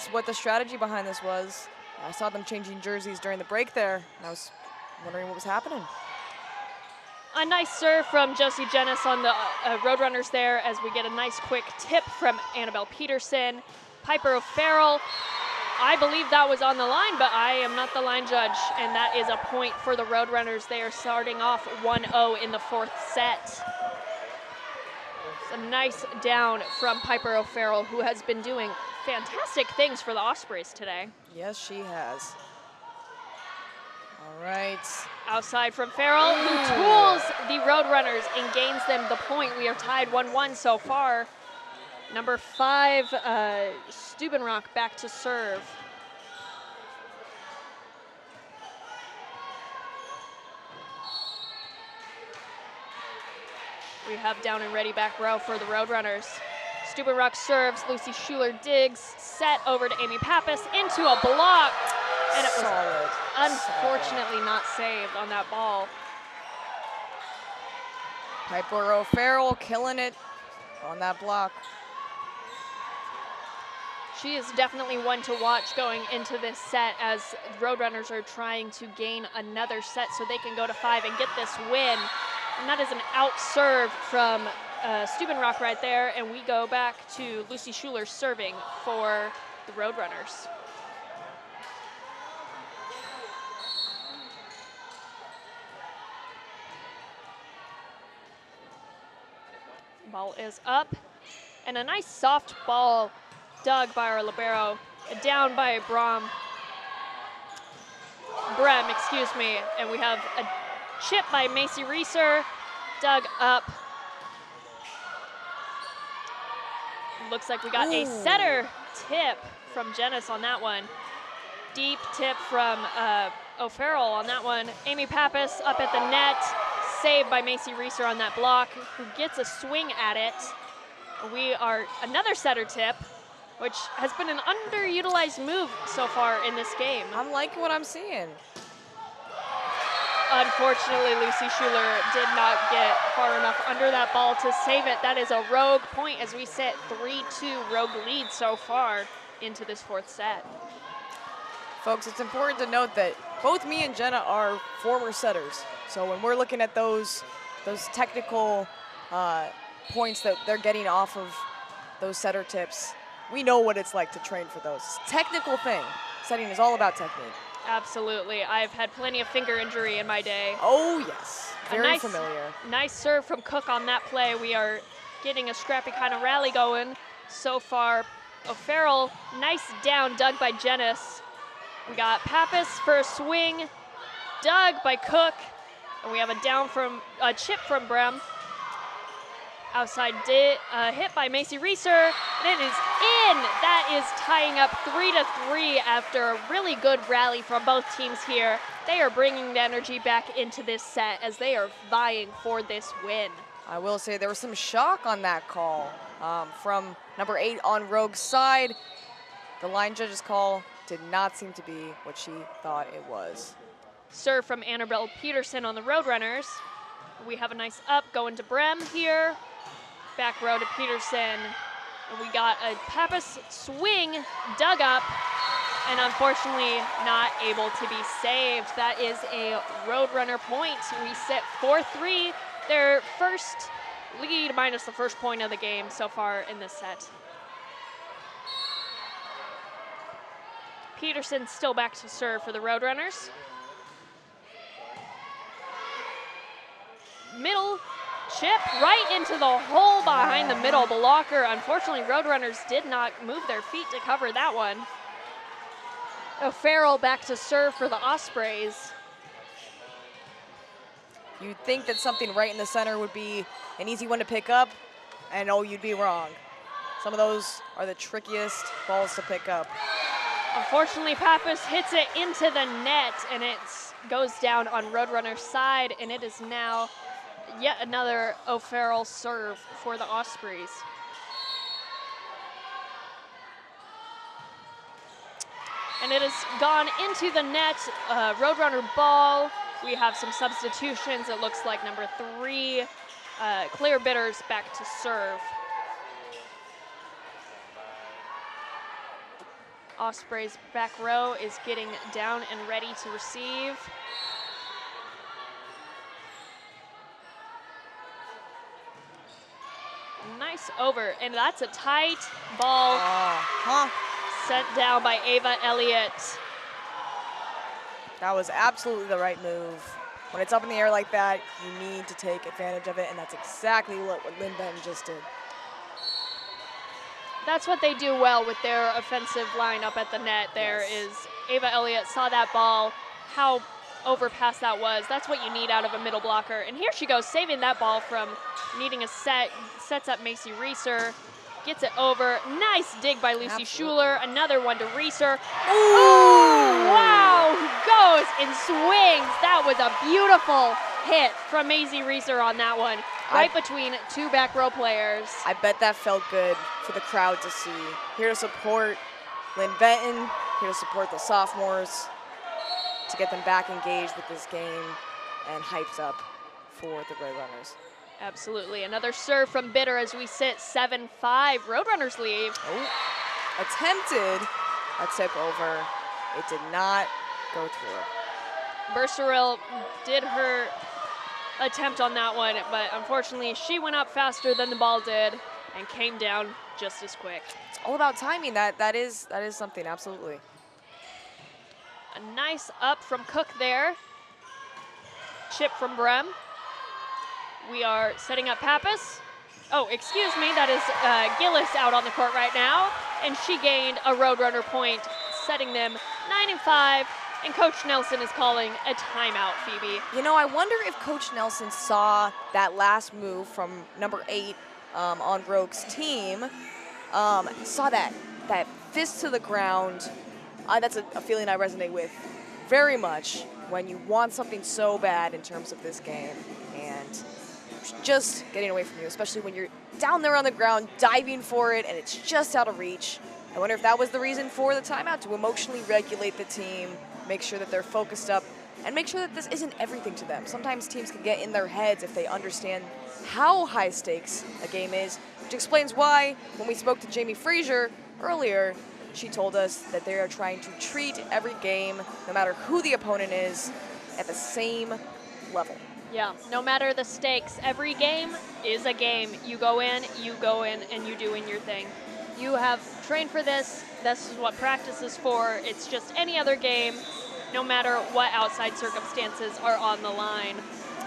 what the strategy behind this was. I saw them changing jerseys during the break there, and I was wondering what was happening. A nice serve from Josie Jennis on the Roadrunners there as we get a nice quick tip from Annabelle Peterson. Piper O'Farrell. I believe that was on the line, but I am not the line judge, and that is a point for the Roadrunners. They are starting off 1-0 in the fourth set. A nice down from Piper O'Farrell, who has been doing fantastic things for the Ospreys today. Yes, she has. All right. Outside from Farrell, who tools the Roadrunners and gains them the point. We are tied 1-1 so far. Number 5, Stubenrock back to serve. We have down and ready back row for the Roadrunners. Stubenrock serves, Lucy Schuler digs, set over to Amy Pappas, into a block, and it was unfortunately not saved on that ball. Piper O'Farrell killing it on that block. She is definitely one to watch going into this set, as Roadrunners are trying to gain another set so they can go to 5 and get this win. And that is an out serve from Stubenrock right there, and we go back to Lucy Schuler serving for the Roadrunners. Ball is up, and a nice soft ball dug by our libero, down by Brynn, excuse me, and we have a chip by Macy Reeser, dug up. Looks like we got a setter tip from Jenna on that one. Deep tip from O'Farrell on that one. Amy Pappas up at the net, saved by Macy Reeser on that block, who gets a swing at it. We are another setter tip, which has been an underutilized move so far in this game. I'm liking what I'm seeing. Unfortunately, Lucy Schuler did not get far enough under that ball to save it. That is a Rogue point as we sit 3-2 Rogue lead so far into this fourth set. Folks, it's important to note that both me and Jenna are former setters. So when we're looking at those technical points that they're getting off of those setter tips, we know what it's like to train for those. It's a technical thing. Setting is all about technique. Absolutely. I've had plenty of finger injury in my day. Oh, yes. Very familiar. Nice serve from Cook on that play. We are getting a scrappy kind of rally going so far. O'Farrell, nice down, dug by Jennis. We got Pappas for a swing, dug by Cook, and we have a down from a chip from Brynn. Outside hit by Macy Reeser, and it is in. That is tying up 3-3 after a really good rally from both teams here. They are bringing the energy back into this set as they are vying for this win. I will say there was some shock on that call from number 8 on Rogue's side. The line judge's call did not seem to be what she thought it was. Serve from Annabelle Peterson on the Roadrunners. We have a nice up going to Brynn here. Back row to Peterson. And we got a Pappas swing, dug up, and unfortunately not able to be saved. That is a Roadrunner point. We sit 4-3, their first lead minus the first point of the game so far in this set. Peterson still back to serve for the Roadrunners. Middle chip right into the hole behind the middle blocker. Unfortunately, Roadrunners did not move their feet to cover that one. O'Farrell back to serve for the Ospreys. You'd think that something right in the center would be an easy one to pick up, and oh, you'd be wrong. Some of those are the trickiest balls to pick up. Unfortunately, Pappas hits it into the net, and it goes down on Roadrunner's side, and it is now yet another O'Farrell serve for the Ospreys. And it has gone into the net, Roadrunner ball. We have some substitutions. It looks like number 3, Claire Bitters back to serve. Ospreys back row is getting down and ready to receive. Nice over, and that's a tight ball sent down by Ava Elliott. That was absolutely the right move. When it's up in the air like that, you need to take advantage of it, and that's exactly what Lynn Benton just did. That's what they do well with their offensive line up at the net. There is Ava Elliott saw that ball, how overpass that was. That's what you need out of a middle blocker. And here she goes, saving that ball from needing a set, sets up Macy Reeser, gets it over. Nice dig by Lucy Schuler. Another one to Reeser. Oh, wow, goes and swings. That was a beautiful hit from Macy Reeser on that one. Right between two back row players. I bet that felt good for the crowd to see. Here to support Lynn Benton, here to support the sophomores, to get them back engaged with this game and hyped up for the Roadrunners. Absolutely. Another serve from Bitter as we sit 7-5. Roadrunners lead. Oh, attempted a tip over. It did not go through. Berceril did her attempt on that one, but unfortunately she went up faster than the ball did and came down just as quick. It's all about timing. That is something, absolutely. A nice up from Cook there. Chip from Brem. We are setting up Pappas. Oh, excuse me, that is Gillis out on the court right now, and she gained a Roadrunner point, setting them 9-5. And Coach Nelson is calling a timeout, Phoebe. You know, I wonder if Coach Nelson saw that last move from number 8 on Rogue's team, saw that fist to the ground. That's a feeling I resonate with very much when you want something so bad in terms of this game and just getting away from you, especially when you're down there on the ground diving for it and it's just out of reach. I wonder if that was the reason for the timeout, to emotionally regulate the team, make sure that they're focused up, and make sure that this isn't everything to them. Sometimes teams can get in their heads if they understand how high stakes a game is, which explains why, when we spoke to Jamie Frazier earlier, she told us that they are trying to treat every game, no matter who the opponent is, at the same level. Yeah, no matter the stakes, every game is a game. You go in, and you doing your thing. You have trained for this. This is what practice is for. It's just any other game, no matter what outside circumstances are on the line.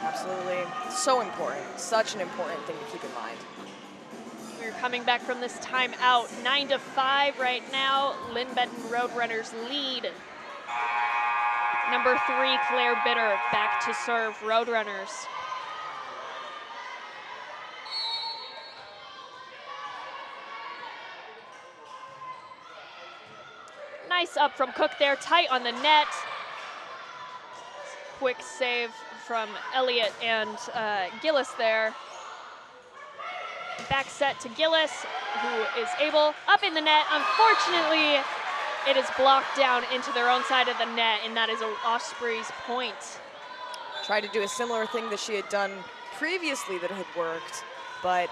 Absolutely. So important. Such an important thing to keep in mind. We're coming back from this timeout. 9-5 right now. Lynn Benton Roadrunners lead. Number 3, Claire Bitter, back to serve Roadrunners. Nice up from Cook there, tight on the net. Quick save from Elliott and Gillis there. Back set to Gillis, who is able, up in the net. Unfortunately, it is blocked down into their own side of the net, and that is an Ospreys point. Tried to do a similar thing that she had done previously that had worked, but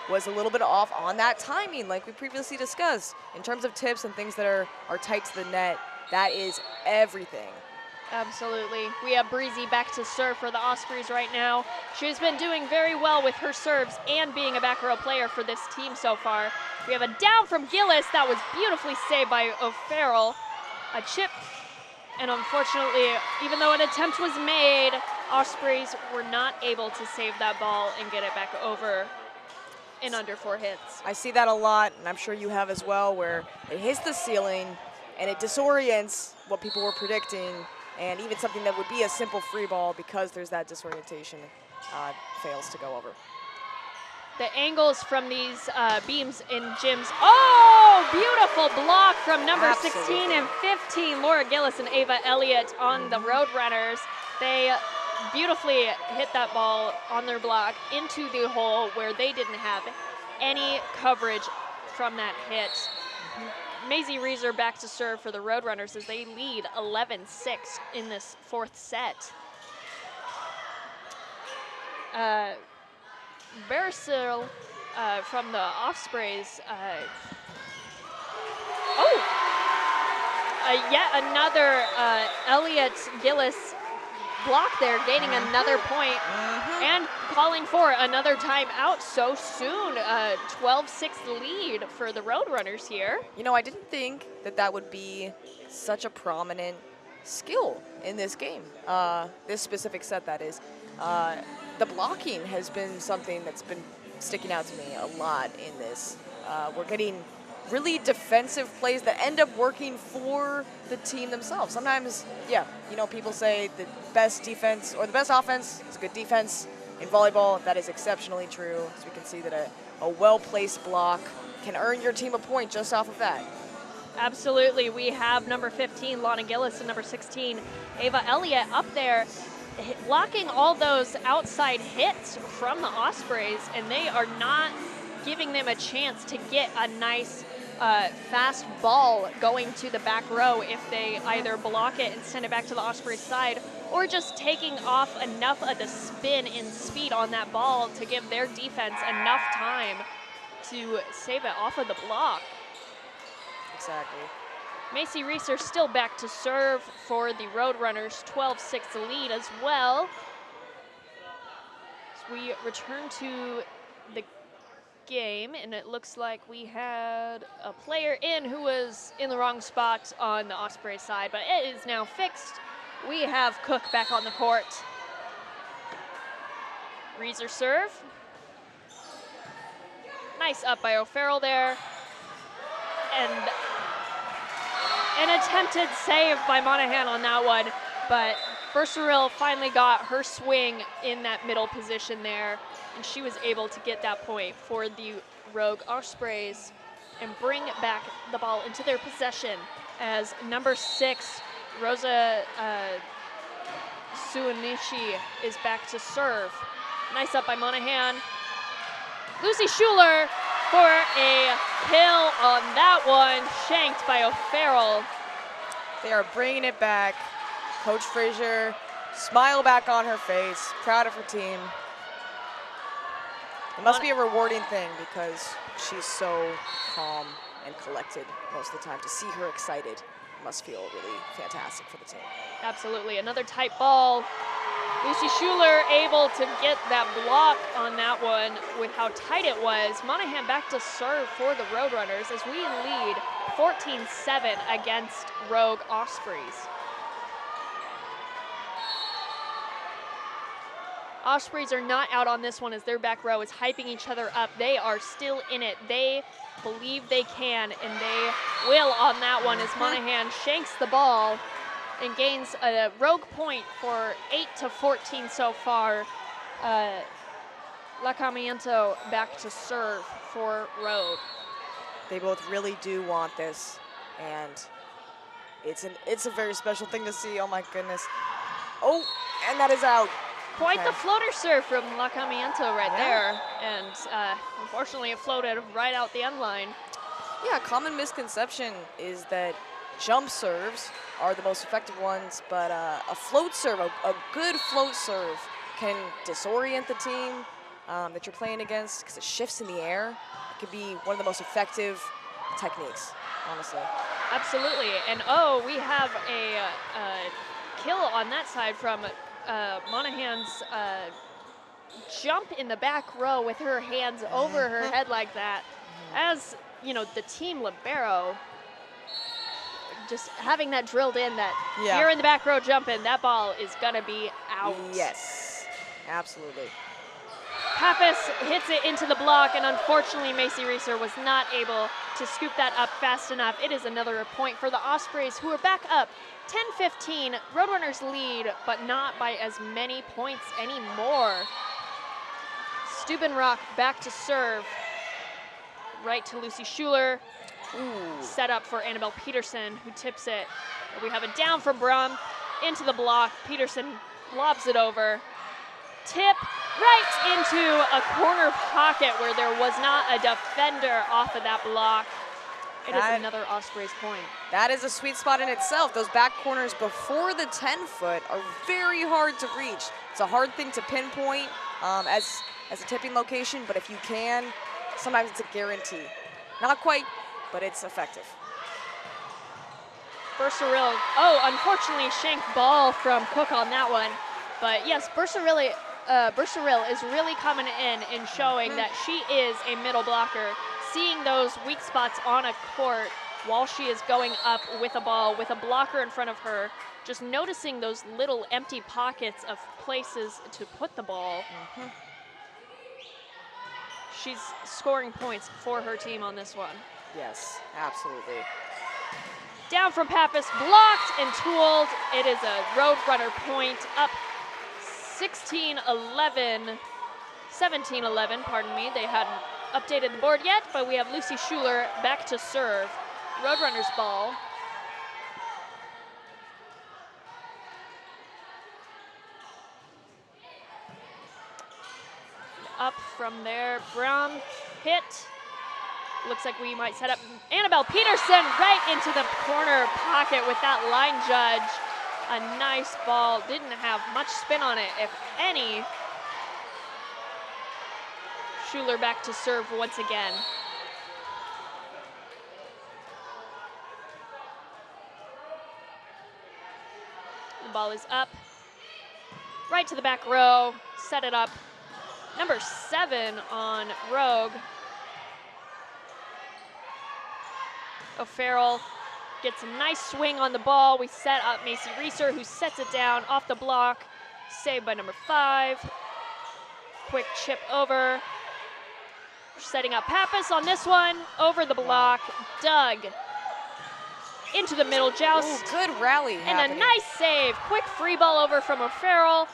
was a little bit off on that timing, like we previously discussed. In terms of tips and things that are tight to the net, that is everything. Absolutely. We have Breezy back to serve for the Ospreys right now. She's been doing very well with her serves and being a back row player for this team so far. We have a down from Gillis. That was beautifully saved by O'Farrell. A chip, and unfortunately, even though an attempt was made, Ospreys were not able to save that ball and get it back over in under 4 hits. I see that a lot, and I'm sure you have as well, where it hits the ceiling and it disorients what people were predicting, and even something that would be a simple free ball, because there's that disorientation, fails to go over. The angles from these beams in gyms. Oh, beautiful block from number 16 and 15, Laura Gillis and Ava Elliott on the Roadrunners. They beautifully hit that ball on their block into the hole where they didn't have any coverage from that hit. Maisie Reeser back to serve for the Roadrunners as they lead 11-6 in this 4th set. Berceril from the Ospreys. Yet another Elliott Gillis block there, gaining another point and calling for another timeout so soon. 12-6 lead for the Roadrunners here. You know, I didn't think that that would be such a prominent skill in this game, this specific set, that is. The blocking has been something that's been sticking out to me a lot in this. We're getting really defensive plays that end up working for the team themselves. Sometimes, yeah, you know, people say the best defense or the best offense is good defense. In volleyball, that is exceptionally true. So we can see that a well-placed block can earn your team a point just off of that. Absolutely. We have number 15, Lana Gillis, and number 16, Ava Elliott up there, blocking all those outside hits from the Ospreys, and they are not giving them a chance to get a nice fast ball going to the back row if they either block it and send it back to the Ospreys side, or just taking off enough of the spin and speed on that ball to give their defense enough time to save it off of the block. Exactly. Macy Reeser still back to serve for the Roadrunners, 12-6 lead as well. So we return to the game, and it looks like we had a player in who was in the wrong spot on the Osprey side, but it is now fixed. We have Cook back on the court. Reeser serve. Nice up by O'Farrell there. And an attempted save by Monahan on that one, but Berceril finally got her swing in that middle position there, and she was able to get that point for the Rogue Ospreys and bring back the ball into their possession as number 6, Rosa Suanishi, is back to serve. Nice up by Monahan. Lucy Schuler for a kill on that one, shanked by O'Farrell. They are bringing it back. Coach Frazier, smile back on her face, proud of her team. It must be a rewarding thing because she's so calm and collected most of the time. To see her excited must feel really fantastic for the team. Absolutely, another tight ball. Lucy Schuler able to get that block on that one with how tight it was. Monahan back to serve for the Roadrunners as we lead 14-7 against Rogue Ospreys. Ospreys are not out on this one as their back row is hyping each other up. They are still in it. They believe they can, and they will on that one as Monahan shanks the ball and gains a Rogue point for 8-14 so far. Lacamiento back to serve for Rogue. They both really do want this, and it's a very special thing to see. Oh my goodness. Oh, and that is out. Quite the floater serve from Lacamiento right there, and unfortunately it floated right out the end line. Yeah, common misconception is that jump serves are the most effective ones, but a float serve, a good float serve, can disorient the team that you're playing against because it shifts in the air. It could be one of the most effective techniques, honestly. Absolutely, and oh, we have a kill on that side from Monahan's jump in the back row with her hands over her head like that. As, you know, the team libero, just having that drilled in that you're in the back row jumping, that ball is gonna be out. Yes, absolutely. Pappas hits it into the block, and unfortunately Macy Reeser was not able to scoop that up fast enough. It is another point for the Ospreys, who are back up 10-15. Roadrunners lead, but not by as many points anymore. Steubenrock back to serve. Right to Lucy Schuler. Set up for Annabelle Peterson, who tips it. We have it down from Brum into the block. Peterson lobs it over. Tip right into a corner pocket where there was not a defender off of that block. It is another Ospreys point. That is a sweet spot in itself. Those back corners before the 10-foot are very hard to reach. It's a hard thing to pinpoint as a tipping location, but if you can, sometimes it's a guarantee. Not quite, but it's effective. Berceril, unfortunately shanked ball from Cook on that one. But yes, Berceril is really coming in showing that she is a middle blocker, seeing those weak spots on a court while she is going up with a ball, with a blocker in front of her, just noticing those little empty pockets of places to put the ball. She's scoring points for her team on this one. Yes, absolutely. Down from Pappas, blocked and tooled. It is a Roadrunner point, up 17-11, pardon me. They hadn't updated the board yet, but we have Lucy Schuler back to serve. Roadrunners ball. Up from there, Brown hit. Looks like we might set up Annabelle Peterson right into the corner pocket with that line judge. A nice ball, didn't have much spin on it, if any. Schuler back to serve once again. The ball is up, right to the back row, set it up. Number 7 on Rogue. O'Farrell gets a nice swing on the ball. We set up Macy Reeser, who sets it down off the block. Saved by number 5. Quick chip over. Setting up Pappas on this one. Over the block. Doug into the middle joust. Ooh, good rally and happening. A nice save. Quick free ball over from O'Farrell.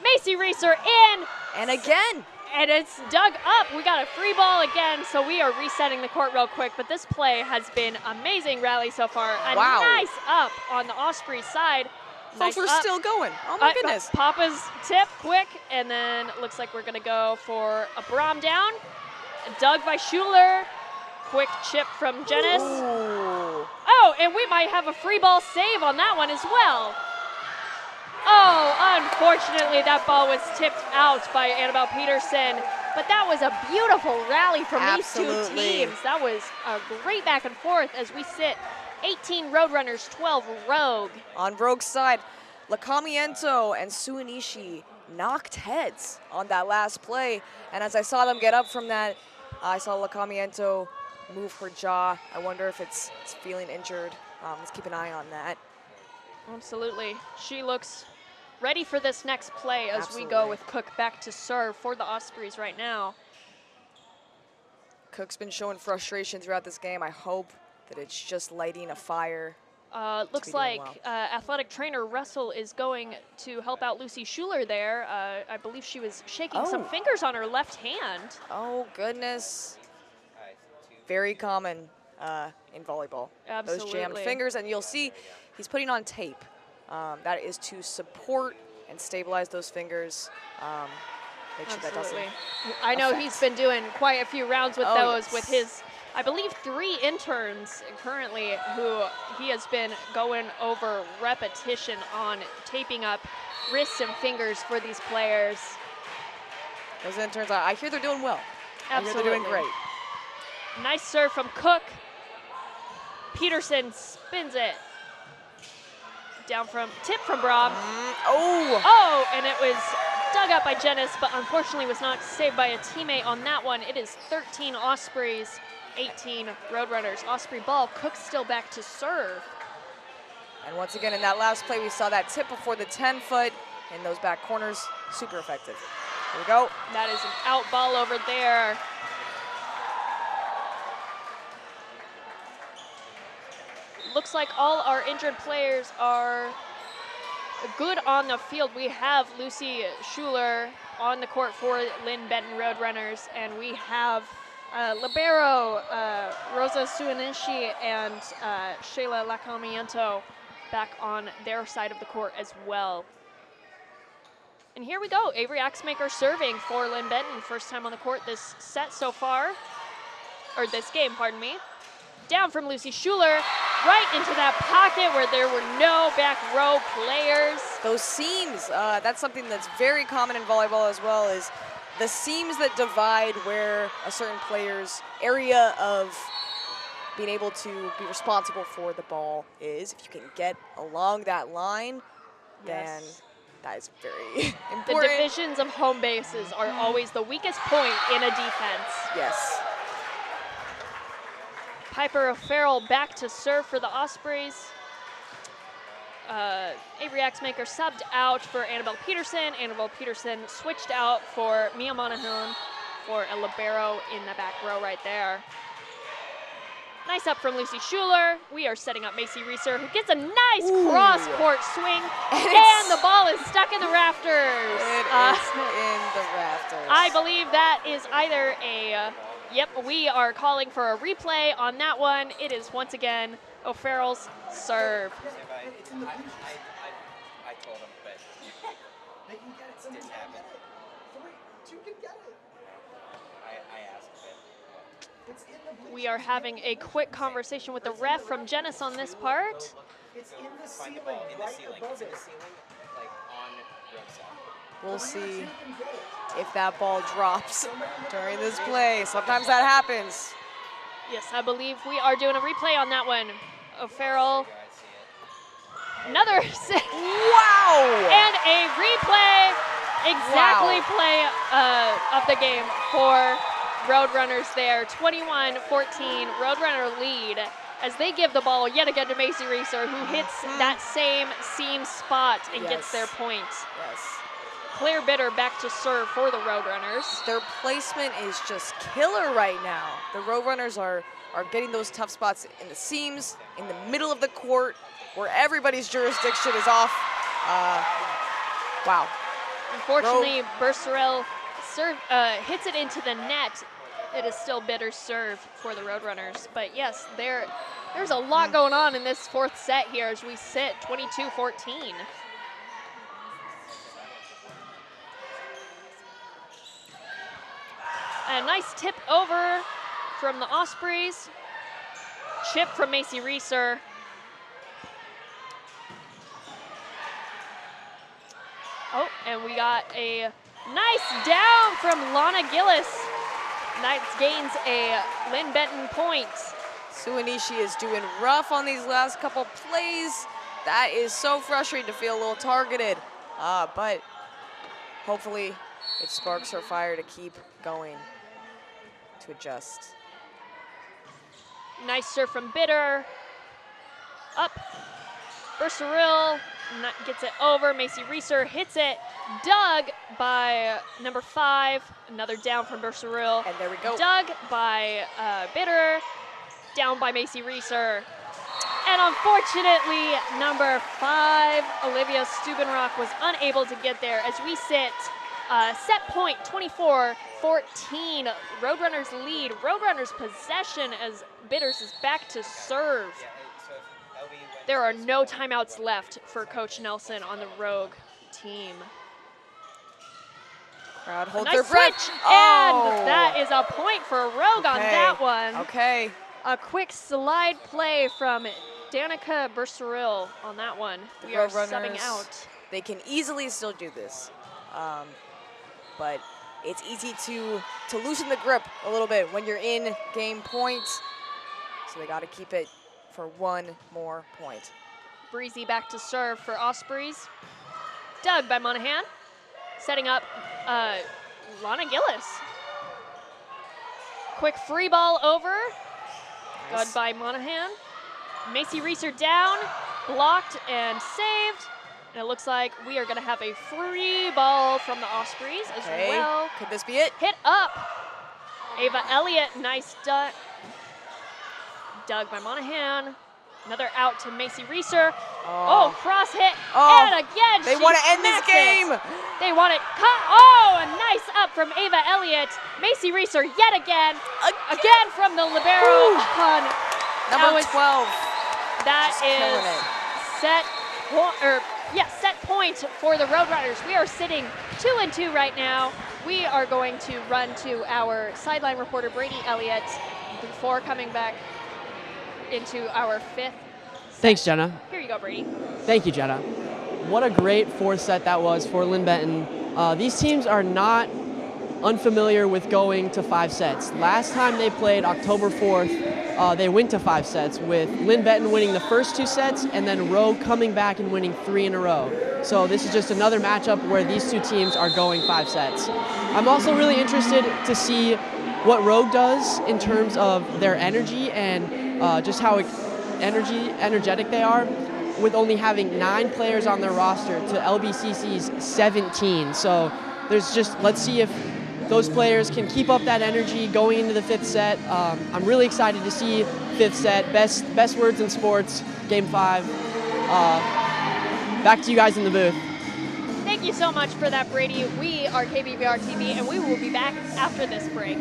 Macy Reeser in. And again. And it's dug up. We got a free ball again, so we are resetting the court real quick. But this play has been amazing rally so far. A nice up on the Ospreys side. Folks, we're still going. Oh my goodness. Papa's tip, quick, and then it looks like we're gonna go for a Brom down. Dug by Schuler. Quick chip from Janice. Ooh. Oh, and we might have a free ball save on that one as well. Oh, unfortunately, that ball was tipped out by Annabelle Peterson. But that was a beautiful rally from these two teams. That was a great back and forth as we sit 18 Roadrunners, 12 Rogue. On Rogue's side, Lacamiento and Suinishi knocked heads on that last play. And as I saw them get up from that, I saw Lacamiento move her jaw. I wonder if it's feeling injured. Let's keep an eye on that. Absolutely. She looks ready for this next play as we go with Cook back to serve for the Ospreys right now. Cook's been showing frustration throughout this game. I hope that it's just lighting a fire. Looks like athletic trainer Russell is going to help out Lucy Schuler there. I believe she was shaking some fingers on her left hand. Oh, goodness. Very common in volleyball. Absolutely. Those jammed fingers, and you'll see he's putting on tape. That is to support and stabilize those fingers. Make sure that doesn't I know he's been doing quite a few rounds with those with his, I believe, 3 interns currently who he has been going over repetition on taping up wrists and fingers for these players. Those interns, I hear they're doing well. Absolutely. I hear they're doing great. Nice serve from Cook. Peterson spins it. Down from, tip from Brom. Oh, and it was dug up by Janice, but unfortunately was not saved by a teammate on that one. It is 13 Ospreys, 18 Roadrunners. Osprey ball, Cook still back to serve. And once again, in that last play, we saw that tip before the 10-foot in those back corners. Super effective. Here we go. That is an out ball over there. Looks like all our injured players are good on the field. We have Lucy Schuler on the court for Lynn Benton Roadrunners, and we have libero Rosa Suinishi and Shayla Lacamiento back on their side of the court as well. And here we go, Avery Axemaker serving for Lynn Benton. First time on the court this set so far, or this game, pardon me. Down from Lucy Schuler, right into that pocket where there were no back row players. Those seams, that's something that's very common in volleyball as well, is the seams that divide where a certain player's area of being able to be responsible for the ball is. If you can get along that line, then That is very The important. divisions of home bases are always the weakest point in a defense. Yes. Piper O'Farrell back to serve for the Ospreys. Avery Axmaker subbed out for Annabelle Peterson. Annabelle Peterson switched out for Mia Monahan for a libero in the back row right there. Nice up from Lucy Schuler. We are setting up Macy Reeser, who gets a nice cross-court swing, and the ball is stuck in the rafters. It is in the rafters. I believe that is either a, yep, we are calling for a replay on that one. It is once again O'Farrell's serve. I told him, but they can get it. It didn't happen. Two can get it. I asked it. We are having a quick conversation with the ref from Jenna's on this part. It's in the ceiling. In the ceiling. It's in the ceiling, like on Bryn's side. We'll see if that ball drops during this play. Sometimes that happens. Yes, I believe we are doing a replay on that one. O'Farrell, Here, I see it. another Wow! and a replay, exactly play of the game for Roadrunners there. 21-14, Roadrunner lead as they give the ball yet again to Macy Reeser, who hits that same seam spot and gets their point. Yes. Claire Bitter back to serve for the Roadrunners. Their placement is just killer right now. The Roadrunners are getting those tough spots in the seams, in the middle of the court, where everybody's jurisdiction is off. Wow. Unfortunately, Bercerel hits it into the net. It is still Bitter's serve for the Roadrunners. But yes, there's a lot going on in this fourth set here as we sit 22-14. A nice tip over from the Ospreys. Chip from Macy Reeser. Oh, and we got a nice down from Lana Gillis. Knights gains a Lynn Benton point. Suanishi is doing rough on these last couple plays. That is so frustrating to feel a little targeted, but hopefully it sparks her fire to keep going, to adjust. Nice serve from Bitter. Up. Berceril gets it over. Macy Reeser hits it. Dug by number 5. Another down from Berceril. And there we go. Dug by Bitter. Down by Macy Reeser. And unfortunately, number 5, Olivia Stubenrock, was unable to get there as we sit set point 24-14. Roadrunners lead. Roadrunners possession as Bitters is back to serve. There are no timeouts left for Coach Nelson on the Rogue team. Crowd hold Nice their breath. switch, Oh. and that is a point for Rogue on that one. Okay. A quick slide play from Danica Berceril on that one. We are subbing out. They can easily still do this, but it's easy to loosen the grip a little bit when you're in game point. So they got to keep it for one more point. Breezy back to serve for Ospreys. Dug by Monahan. Setting up Lana Gillis. Quick free ball over. Nice. Good by Monahan. Macy Reeser down, blocked and saved. And it looks like we are going to have a free ball from the Ospreys as well. Could this be it? Hit up. Ava Elliott, nice dug. Dug by Monahan. Another out to Macy Reeser. Oh, cross hit. Oh, and again, they want to end this game. They want it cut. Oh, a nice up from Ava Elliott. Macy Reeser yet again. Again from the libero. Number 12. That is set point for the Roadrunners. We are sitting 2-2 right now. We are going to run to our sideline reporter, Brady Elliott, before coming back into our 5th. Thanks, Jenna. Here you go, Brady. Thank you, Jenna. What a great fourth set that was for Lynn Benton. These teams are not unfamiliar with going to 5 sets. Last time they played October 4th, they went to 5 sets, with Lynn Benton winning the first 2 sets and then Rogue coming back and winning 3 in a row. So this is just another matchup where these 2 teams are going 5 sets. I'm also really interested to see what Rogue does in terms of their energy and just how energetic they are, with only having 9 players on their roster to LBCC's 17. So let's see if those players can keep up that energy going into the 5th set. I'm really excited to see 5th set, best words in sports, game 5. Back to you guys in the booth. Thank you so much for that, Brady. We are KBVR TV, and we will be back after this break.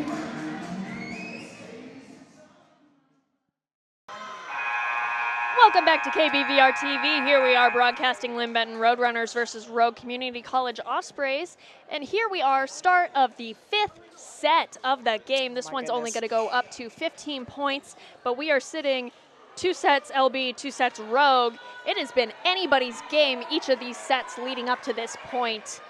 Welcome back to KBVR TV. Here we are broadcasting Lynn Benton Roadrunners versus Rogue Community College Ospreys. And here we are, start of the 5th set of the game. This one's only going to go up to 15 points, but we are sitting 2 sets LB, 2 sets Rogue. It has been anybody's game, each of these sets leading up to this point.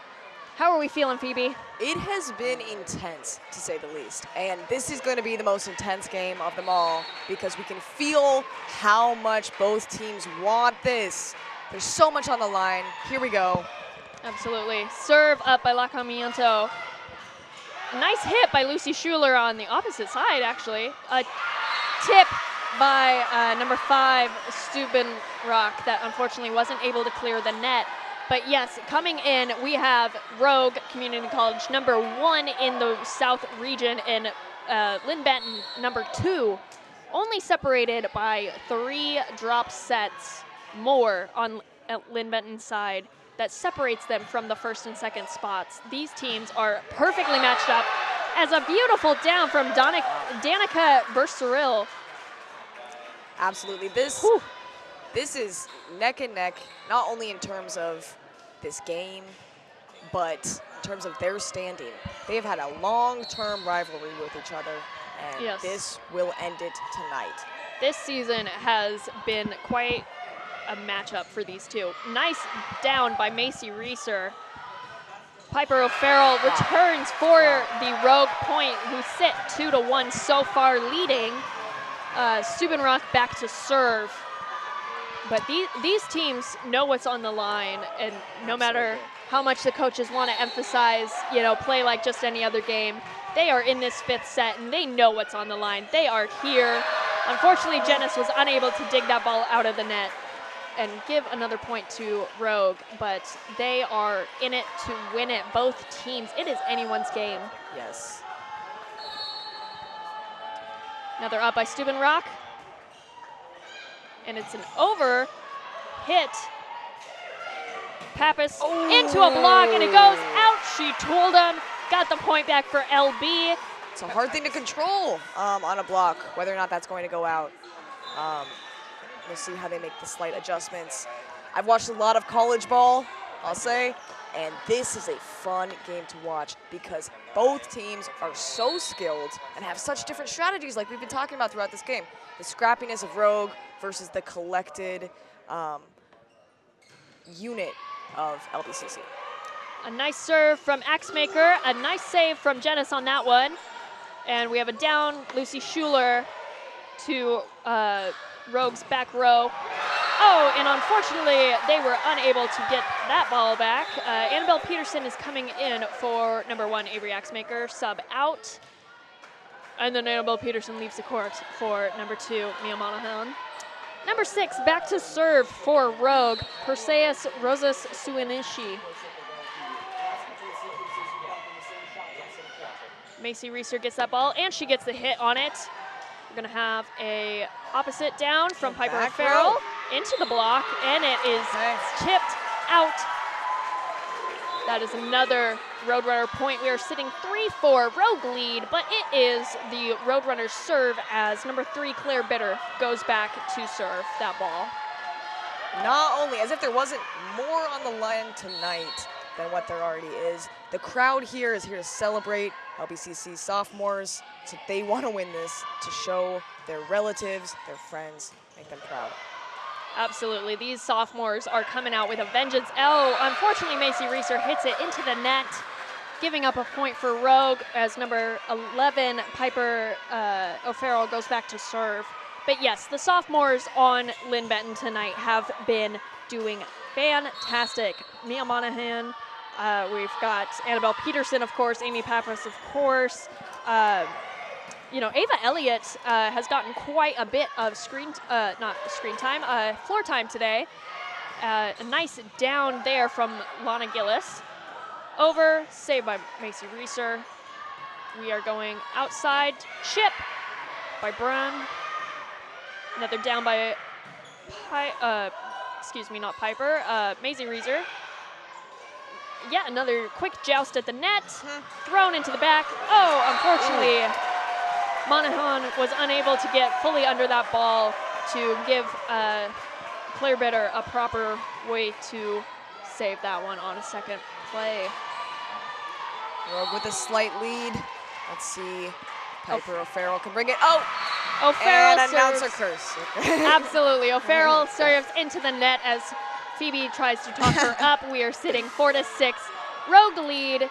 How are we feeling, Phoebe? It has been intense, to say the least. And this is going to be the most intense game of them all because we can feel how much both teams want this. There's so much on the line. Here we go. Absolutely. Serve up by Lacamiento. Nice hit by Lucy Schuler on the opposite side, actually. A tip by number 5, Stubenrock, that unfortunately wasn't able to clear the net. But yes, coming in, we have Rogue Community College, number 1 in the South region, and Lynn Benton, number 2, only separated by 3 drop sets more on Lynn Benton's side. That separates them from the 1st and 2nd spots. These teams are perfectly matched up, as a beautiful down from Danica Berceril. Absolutely. This is neck and neck, not only in terms of this game, but in terms of their standing. They have had a long-term rivalry with each other, and this will end it tonight. This season has been quite a matchup for these two. Nice down by Macy Reeser. Piper O'Farrell returns for the Rogue point, who sit 2-1 so far, leading. Stubenrock back to serve. But these teams know what's on the line, and no matter how much the coaches want to emphasize, play like just any other game, they are in this 5th set, and they know what's on the line. They are here. Unfortunately, Janice was unable to dig that ball out of the net and give another point to Rogue, but they are in it to win it, both teams. It is anyone's game. Yes. Another up by Stubenrock. And it's an over hit. Pappas into a block, and it goes out. She tooled him, got the point back for LB. It's a hard thing to control on a block, whether or not that's going to go out. We'll see how they make the slight adjustments. I've watched a lot of college ball, I'll say, and this is a fun game to watch because both teams are so skilled and have such different strategies like we've been talking about throughout this game. The scrappiness of Rogue versus the collected unit of LBCC. A nice serve from Axemaker, a nice save from Janice on that one. And we have a down, Lucy Schuler to Rogue's back row. Oh, and unfortunately, they were unable to get that ball back. Annabelle Peterson is coming in for number 1, Avery Axemaker, sub out. And then Annabelle Peterson leaves the court for number 2, Mia Monahan. Number 6, back to serve for Rogue, Perseus Rosas Suinishi. Macy Reeser gets that ball, and she gets the hit on it. We're gonna have a opposite down from Piper O'Farrell into the block, and it is tipped out. That is another Roadrunner point. We are sitting 3-4 Rogue lead, but it is the Roadrunners serve as number 3, Claire Bitter, goes back to serve that ball. Not only, as if there wasn't more on the line tonight than what there already is, the crowd here is here to celebrate LBCC sophomores, so they want to win this to show their relatives, their friends, make them proud. Absolutely, these sophomores are coming out with a vengeance. Oh, unfortunately, Macy Reeser hits it into the net, giving up a point for Rogue as number 11, Piper O'Farrell, goes back to serve. But yes, the sophomores on Lynn Benton tonight have been doing fantastic. Mia Monahan, we've got Annabelle Peterson, of course, Amy Pappas, of course. You know, Ava Elliott has gotten quite a bit of floor time today. A nice down there from Lana Gillis. Over, saved by Macy Reeser. We are going outside, chip by Brynn. Another down by, not Piper, Maisie Reeser. Yeah, another quick joust at the net, thrown into the back. Oh, unfortunately, Monahan was unable to get fully under that ball to give Claire Bitter a proper way to save that one on a second play. Rogue with a slight lead. Let's see. Piper O'Farrell can bring it. Oh! O'Farrell and announcer serves. curse. Absolutely. O'Farrell serves into the net as Phoebe tries to talk her up. We are sitting 4-6. Rogue lead.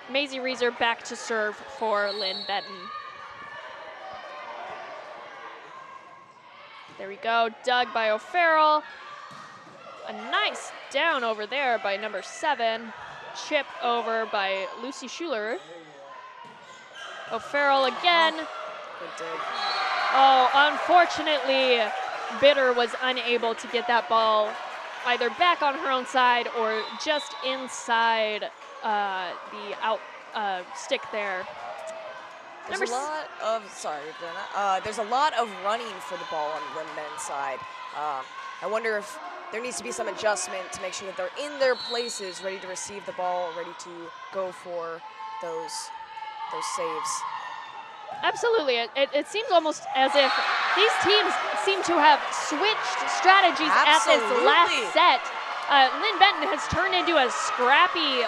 Maisie Reeser back to serve for Lynn Benton. There we go. Dug by O'Farrell. A nice down over there by number 7. Chip over by Lucy Schuler. O'Farrell again. Good dig. Oh, unfortunately, Bitter was unable to get that ball either back on her own side or just inside the out stick there. There's a lot of, there's a lot of running for the ball on Lynn Benton's side. I wonder if there needs to be some adjustment to make sure that they're in their places, ready to receive the ball, ready to go for those saves. Absolutely. It seems almost as if these teams seem to have switched strategies at this last set. Lynn Benton has turned into a scrappy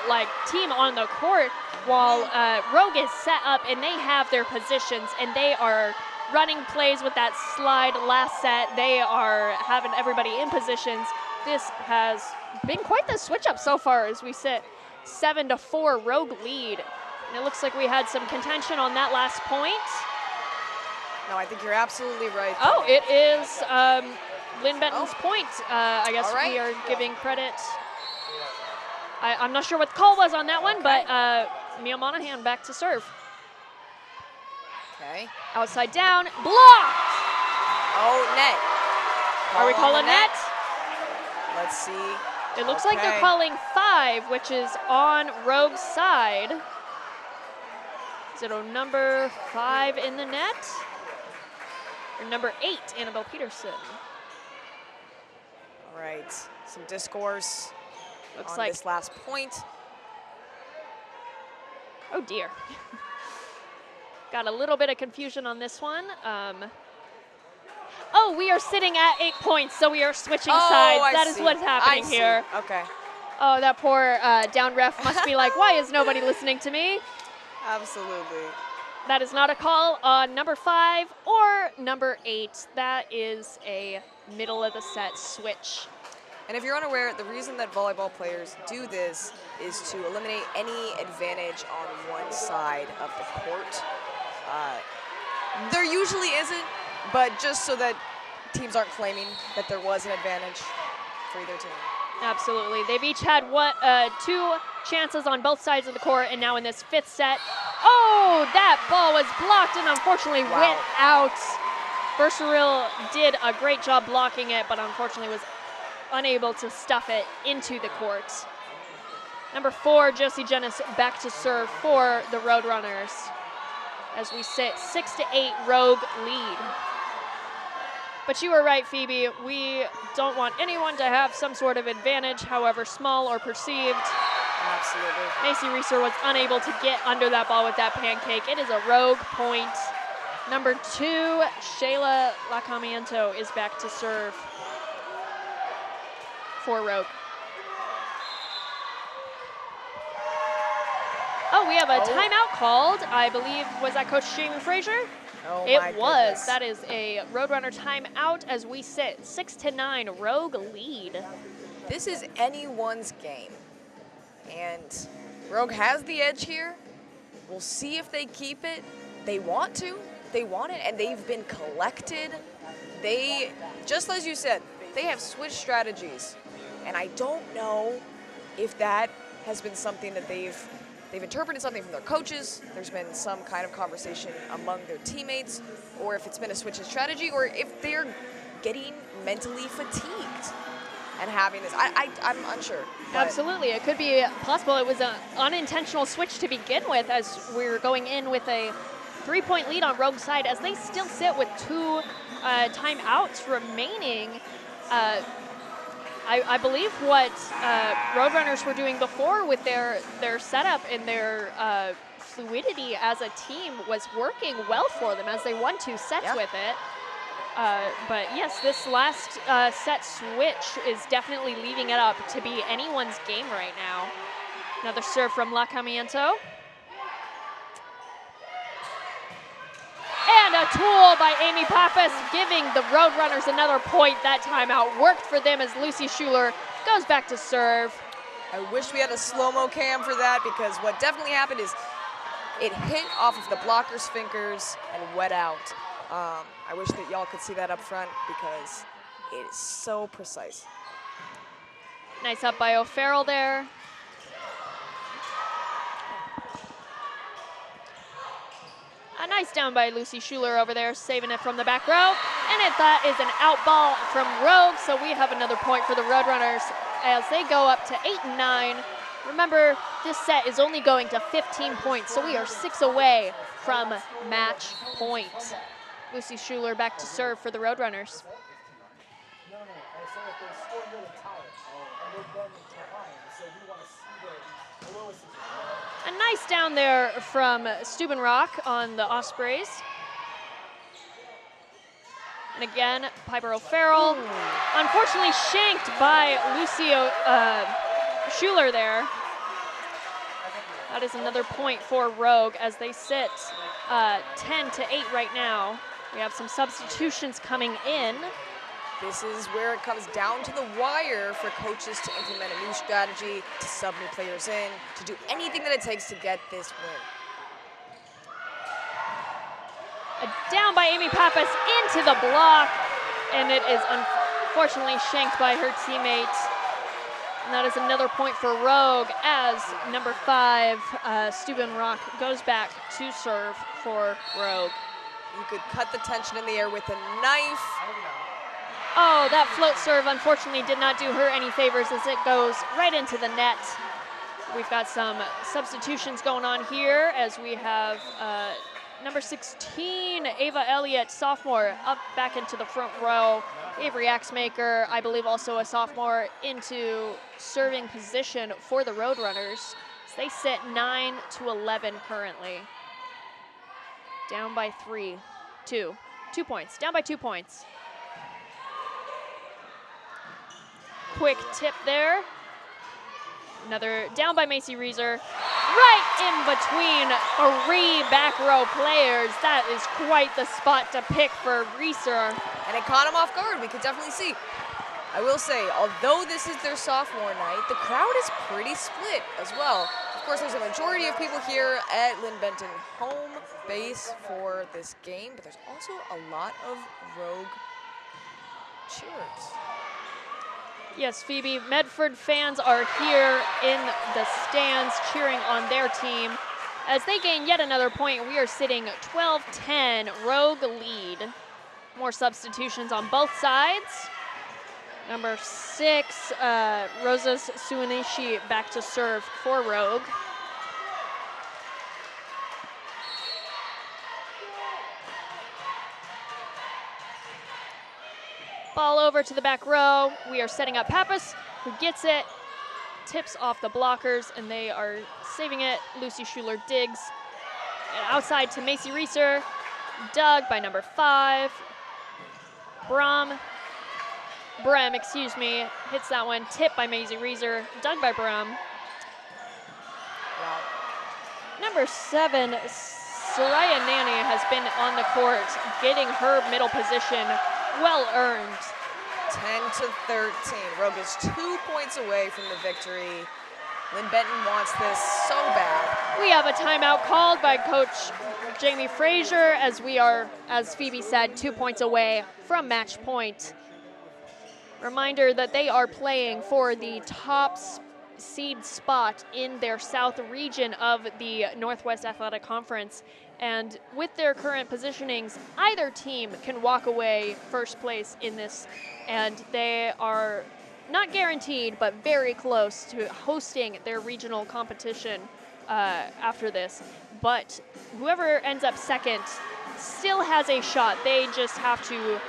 team on the court, while Rogue is set up and they have their positions and they are running plays with that slide last set. They are having everybody in positions. This has been quite the switch up so far as we sit 7-4 Rogue lead. And it looks like we had some contention on that last point. No, I think you're absolutely right. Oh, it is Lynn Benton's point. I guess we are giving credit. I'm not sure what the call was on that one, but Mia Monahan back to serve. Okay. Outside down, blocked! Oh, net. Are we calling net? Let's see. It looks like they're calling 5, which is on Rogue's side. Is it number 5 in the net? Or number 8, Annabelle Peterson? All right, some discourse looks on like this last point. Oh dear. Got a little bit of confusion on this one. Oh, we are sitting at 8 points, so we are switching sides. That is what's happening here. Okay. Oh, that poor down ref must be like, why is nobody listening to me? Absolutely. That is not a call on number 5 or number 8. That is a middle of the set switch. And if you're unaware, the reason that volleyball players do this is to eliminate any advantage on one side of the court. There usually isn't, but just so that teams aren't claiming that there was an advantage for either team. Absolutely. They've each had 2 chances on both sides of the court, and now in this 5th set, oh, that ball was blocked and unfortunately went out. Berceril did a great job blocking it, but unfortunately was unable to stuff it into the court. Number 4, Josie Jennis back to serve for the Roadrunners as we sit 6-8 Rogue lead. But you were right, Phoebe. We don't want anyone to have some sort of advantage, however small or perceived. Absolutely. Macy Reeser was unable to get under that ball with that pancake. It is a Rogue point. Number 2, Shayla Lacamiento is back to serve for Rogue. Oh, we have a timeout called. I believe, was that Coach Jamie Frazier? Oh, it was. That is a Roadrunner timeout as we sit 6-9 Rogue lead. This is anyone's game. And Rogue has the edge here. We'll see if they keep it. They want to. They want it, and they've been collected. They, just as you said, they have switched strategies. And I don't know if that has been something that they've interpreted something from their coaches. There's been some kind of conversation among their teammates, or if it's been a switch in strategy, or if they're getting mentally fatigued and having this. I'm unsure. Absolutely, it could be possible. It was an unintentional switch to begin with, as we were going in with a 3-point lead on Rogue's side, as they still sit with 2 timeouts remaining. I believe what Roadrunners were doing before with their setup and their fluidity as a team was working well for them, as they won 2 sets with it. But yes, this last set switch is definitely leaving it up to be anyone's game right now. Another serve from Lacamiento. And a tool by Amy Pappas, giving the Roadrunners another point. That timeout worked for them, as Lucy Schuler goes back to serve. I wish we had a slow-mo cam for that, because what definitely happened is it hit off of the blocker's fingers and wet out. I wish that y'all could see that up front, because it is so precise. Nice up by O'Farrell there. A nice down by Lucy Schuler over there, saving it from the back row. And that is an out ball from Rogue, so we have another point for the Roadrunners as they go up to 8-9. Remember, this set is only going to 15 points, so we are 6 away from match point. Lucy Schuler back to serve for the Roadrunners. No, I said if they score really tight, and they've been behind, so we want to see the lowest. A nice down there from Stubenrock on the Ospreys. And again, Piper O'Farrell, unfortunately shanked by Lucy Schuler there. That is another point for Rogue as they sit 10-8 right now. We have some substitutions coming in. This is where it comes down to the wire for coaches to implement a new strategy, to sub new players in, to do anything that it takes to get this win. Down by Amy Pappas into the block, and it is unfortunately shanked by her teammate. And that is another point for Rogue, as number 5, Stubenrock, goes back to serve for Rogue. You could cut the tension in the air with a knife. Oh, that float serve unfortunately did not do her any favors, as it goes right into the net. We've got some substitutions going on here, as we have number 16, Ava Elliott, sophomore, up back into the front row. Avery Axmaker, I believe also a sophomore, into serving position for the Roadrunners. They sit 9-11 currently. Down by 2 points, down by 2 points. Quick tip there. Another down by Macy Reeser. Right in between 3 back row players. That is quite the spot to pick for Reeser. And it caught him off guard, we could definitely see. I will say, although this is their sophomore night, the crowd is pretty split as well. Of course, there's a majority of people here at Lynn Benton home base for this game, but there's also a lot of Rogue cheers. Yes, Phoebe, Medford fans are here in the stands cheering on their team. As they gain yet another point, we are sitting 12-10, Rogue lead. More substitutions on both sides. Number 6, Rosa Suanishi back to serve for Rogue. Ball over to the back row. We are setting up Pappas, who gets it, tips off the blockers, and they are saving it. Lucy Schuler digs. And outside to Macy Reeser, dug by number 5. Brem, excuse me, hits that one. Tipped by Macy Reeser, dug by Brem. Wow. Number 7, Soraya Nani has been on the court, getting her middle position well earned. 10-13. Rogue is 2 points away from the victory. Lynn Benton wants this so bad. We have a timeout called by Coach Jamie Frazier as we are, as Phoebe said, 2 points away from match point. Reminder that they are playing for the top seed spot in their South region of the Northwest Athletic Conference. And with their current positionings, either team can walk away first place in this, and they are not guaranteed, but very close to hosting their regional competition after this. But whoever ends up second still has a shot. They just have to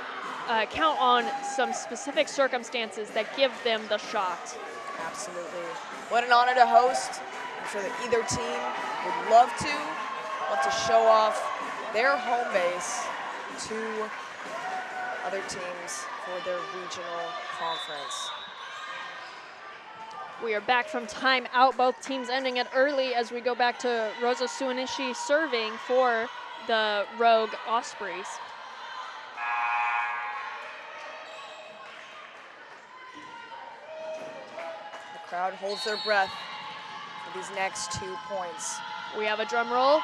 count on some specific circumstances that give them the shot. Absolutely. What an honor to host. I'm sure that either team would love to show off their home base to other teams for their regional conference. We are back from timeout, both teams ending it early as we go back to Rosa Suanishi serving for the Rogue Ospreys. The crowd holds their breath for these next 2 points. We have a drum roll.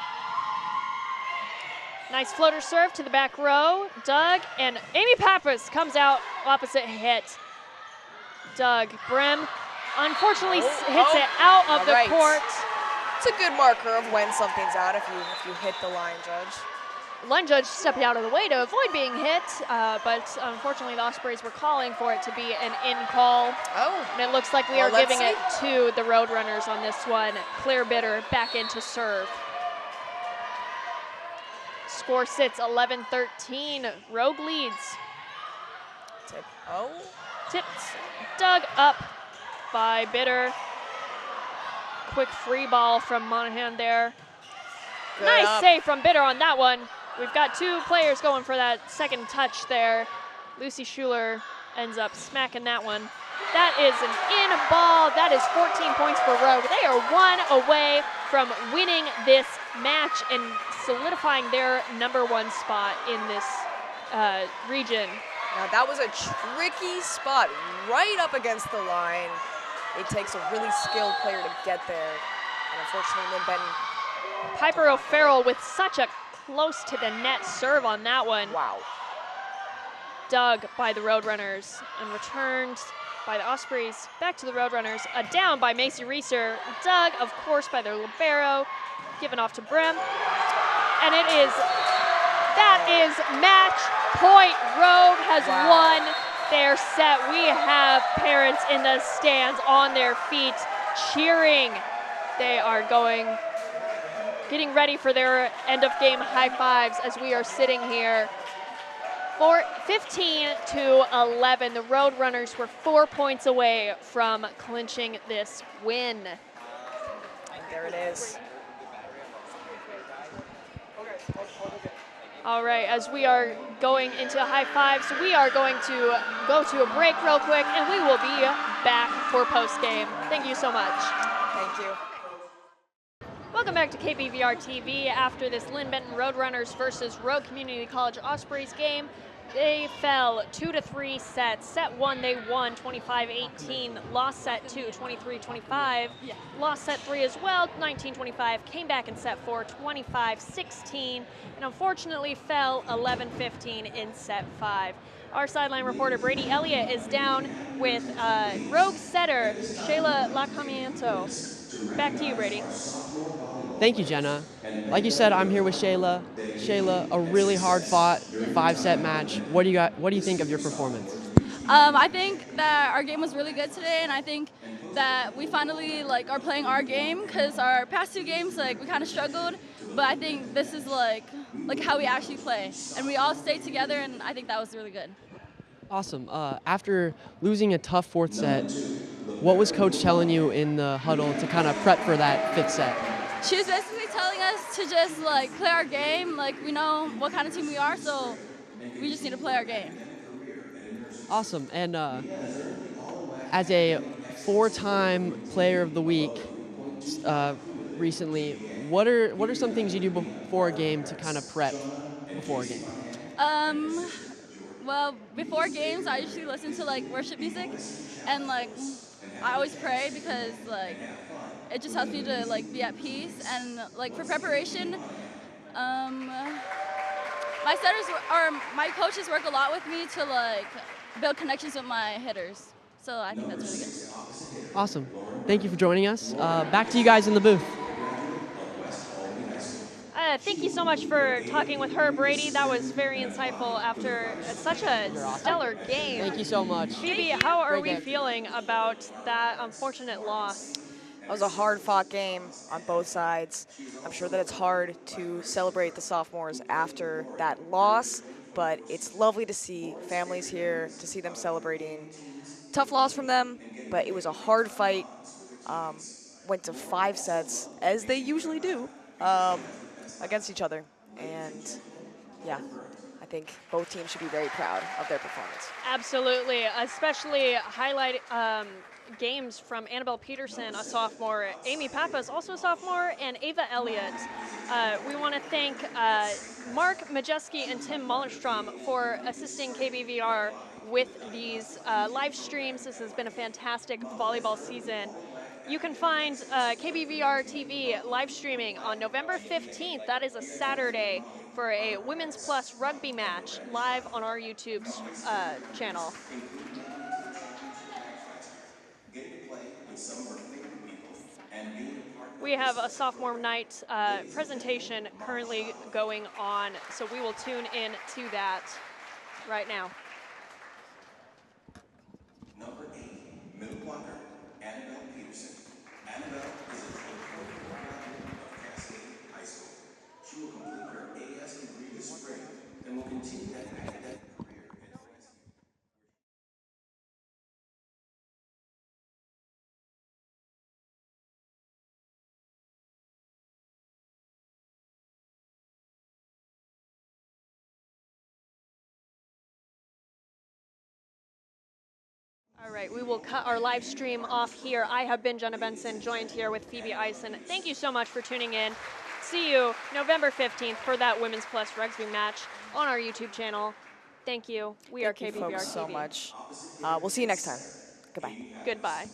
Nice floater serve to the back row. Doug and Amy Pappas comes out opposite hit. Doug, Brynn unfortunately hits it out of the court. It's a good marker of when something's out if you hit the line judge. Line judge stepping out of the way to avoid being hit, but unfortunately the Ospreys were calling for it to be an in call. Oh. And it looks like we are giving it to the Roadrunners on this one. Claire Bitter back in to serve. Score sits 11-13. Rogue leads. Tip. Tipped. Dug up by Bitter. Quick free ball from Monahan there. Good nice up. save from Bitter on that one. We've got 2 players going for that second touch there. Lucy Schuler ends up smacking that one. That is an in ball. That is 14 points for Rogue. They are 1 away from winning this match and solidifying their #1 spot in this region. Now that was a tricky spot right up against the line. It takes a really skilled player to get there. And unfortunately, Lynn Benton. Piper O'Farrell with such a close to the net serve on that one. Wow. Dug by the Roadrunners and returned by the Ospreys. Back to the Roadrunners. A down by Macy Reeser. Dug, of course, by their libero. Given off to Brynn. And that is match point. Rogue has won their set. We have parents in the stands on their feet cheering. They are getting ready for their end of game high fives as we are sitting here. For 15-11, the Roadrunners were 4 points away from clinching this win. And there it is. All right, as we are going into high fives, we are going to go to a break real quick, and we will be back for post-game. Thank you so much. Thank you. Welcome back to KBVR TV. After this Lynn Benton Roadrunners versus Rogue Community College Ospreys game, they fell 2-3 sets. Set 1, they won 25-18. Lost set 2, 23-25. Lost set 3 as well, 19-25. Came back in set 4, 25-16. And unfortunately fell 11-15 in set 5. Our sideline reporter, Brady Elliott, is down with Rogue setter, Shayla Lacamiento. Back to you, Brady. Thank you, Jenna. Like you said, I'm here with Shayla. Shayla, a really hard-fought 5-set match. What do you think of your performance? I think that our game was really good today, and I think that we finally are playing our game because our past 2 games we kind of struggled. But I think this is like how we actually play, and we all stayed together, and I think that was really good. Awesome. After losing a tough 4th set, what was Coach telling you in the huddle to kind of prep for that 5th set? She was basically telling us to just play our game. We know what kind of team we are, so we just need to play our game. Awesome. And as a 4-time Player of the Week recently, what are some things you do before a game to kind of prep before a game? Well, before games, I usually listen to worship music, and I always pray because like it just helps me to like be at peace. And like for preparation, my setters or my coaches work a lot with me to like build connections with my hitters. So I think that's really good. Awesome. Thank you for joining us. Back to you guys in the booth. Thank you so much for talking with her, Brady. That was very insightful after such a stellar game. Thank you so much. Phoebe, how are Great we game. feeling about that unfortunate loss? That was a hard-fought game on both sides. I'm sure that it's hard to celebrate the sophomores after that loss, but it's lovely to see families here, to see them celebrating. Tough loss from them, but it was a hard fight. Went to 5 sets, as they usually do, against each other. And yeah, I think both teams should be very proud of their performance. Absolutely, especially highlight games from Annabelle Peterson, a sophomore, Amy Pappas, also a sophomore, and Ava Elliott. We want to thank Mark Majeski and Tim Mullerstrom for assisting KBVR with these live streams. This has been a fantastic volleyball season. You can find KBVR TV live streaming on November 15th. That is a Saturday for a Women's Plus rugby match live on our YouTube channel. We have a sophomore night presentation currently going on, so we will tune in to that right now. Number 8, middle blocker, Annabelle Peterson. Annabelle is a graduate of Cascade High School. She will complete her AS degree this spring and will continue that academic career in France. All right, we will cut our live stream off here. I have been Jenna Benson, joined here with Phoebe Ison. Thank you so much for tuning in. See you November 15th for that Women's Plus Rugby match on our YouTube channel. Thank you. We are KBVR Thank you folks TV. so much. We'll see you next time. Goodbye. Goodbye.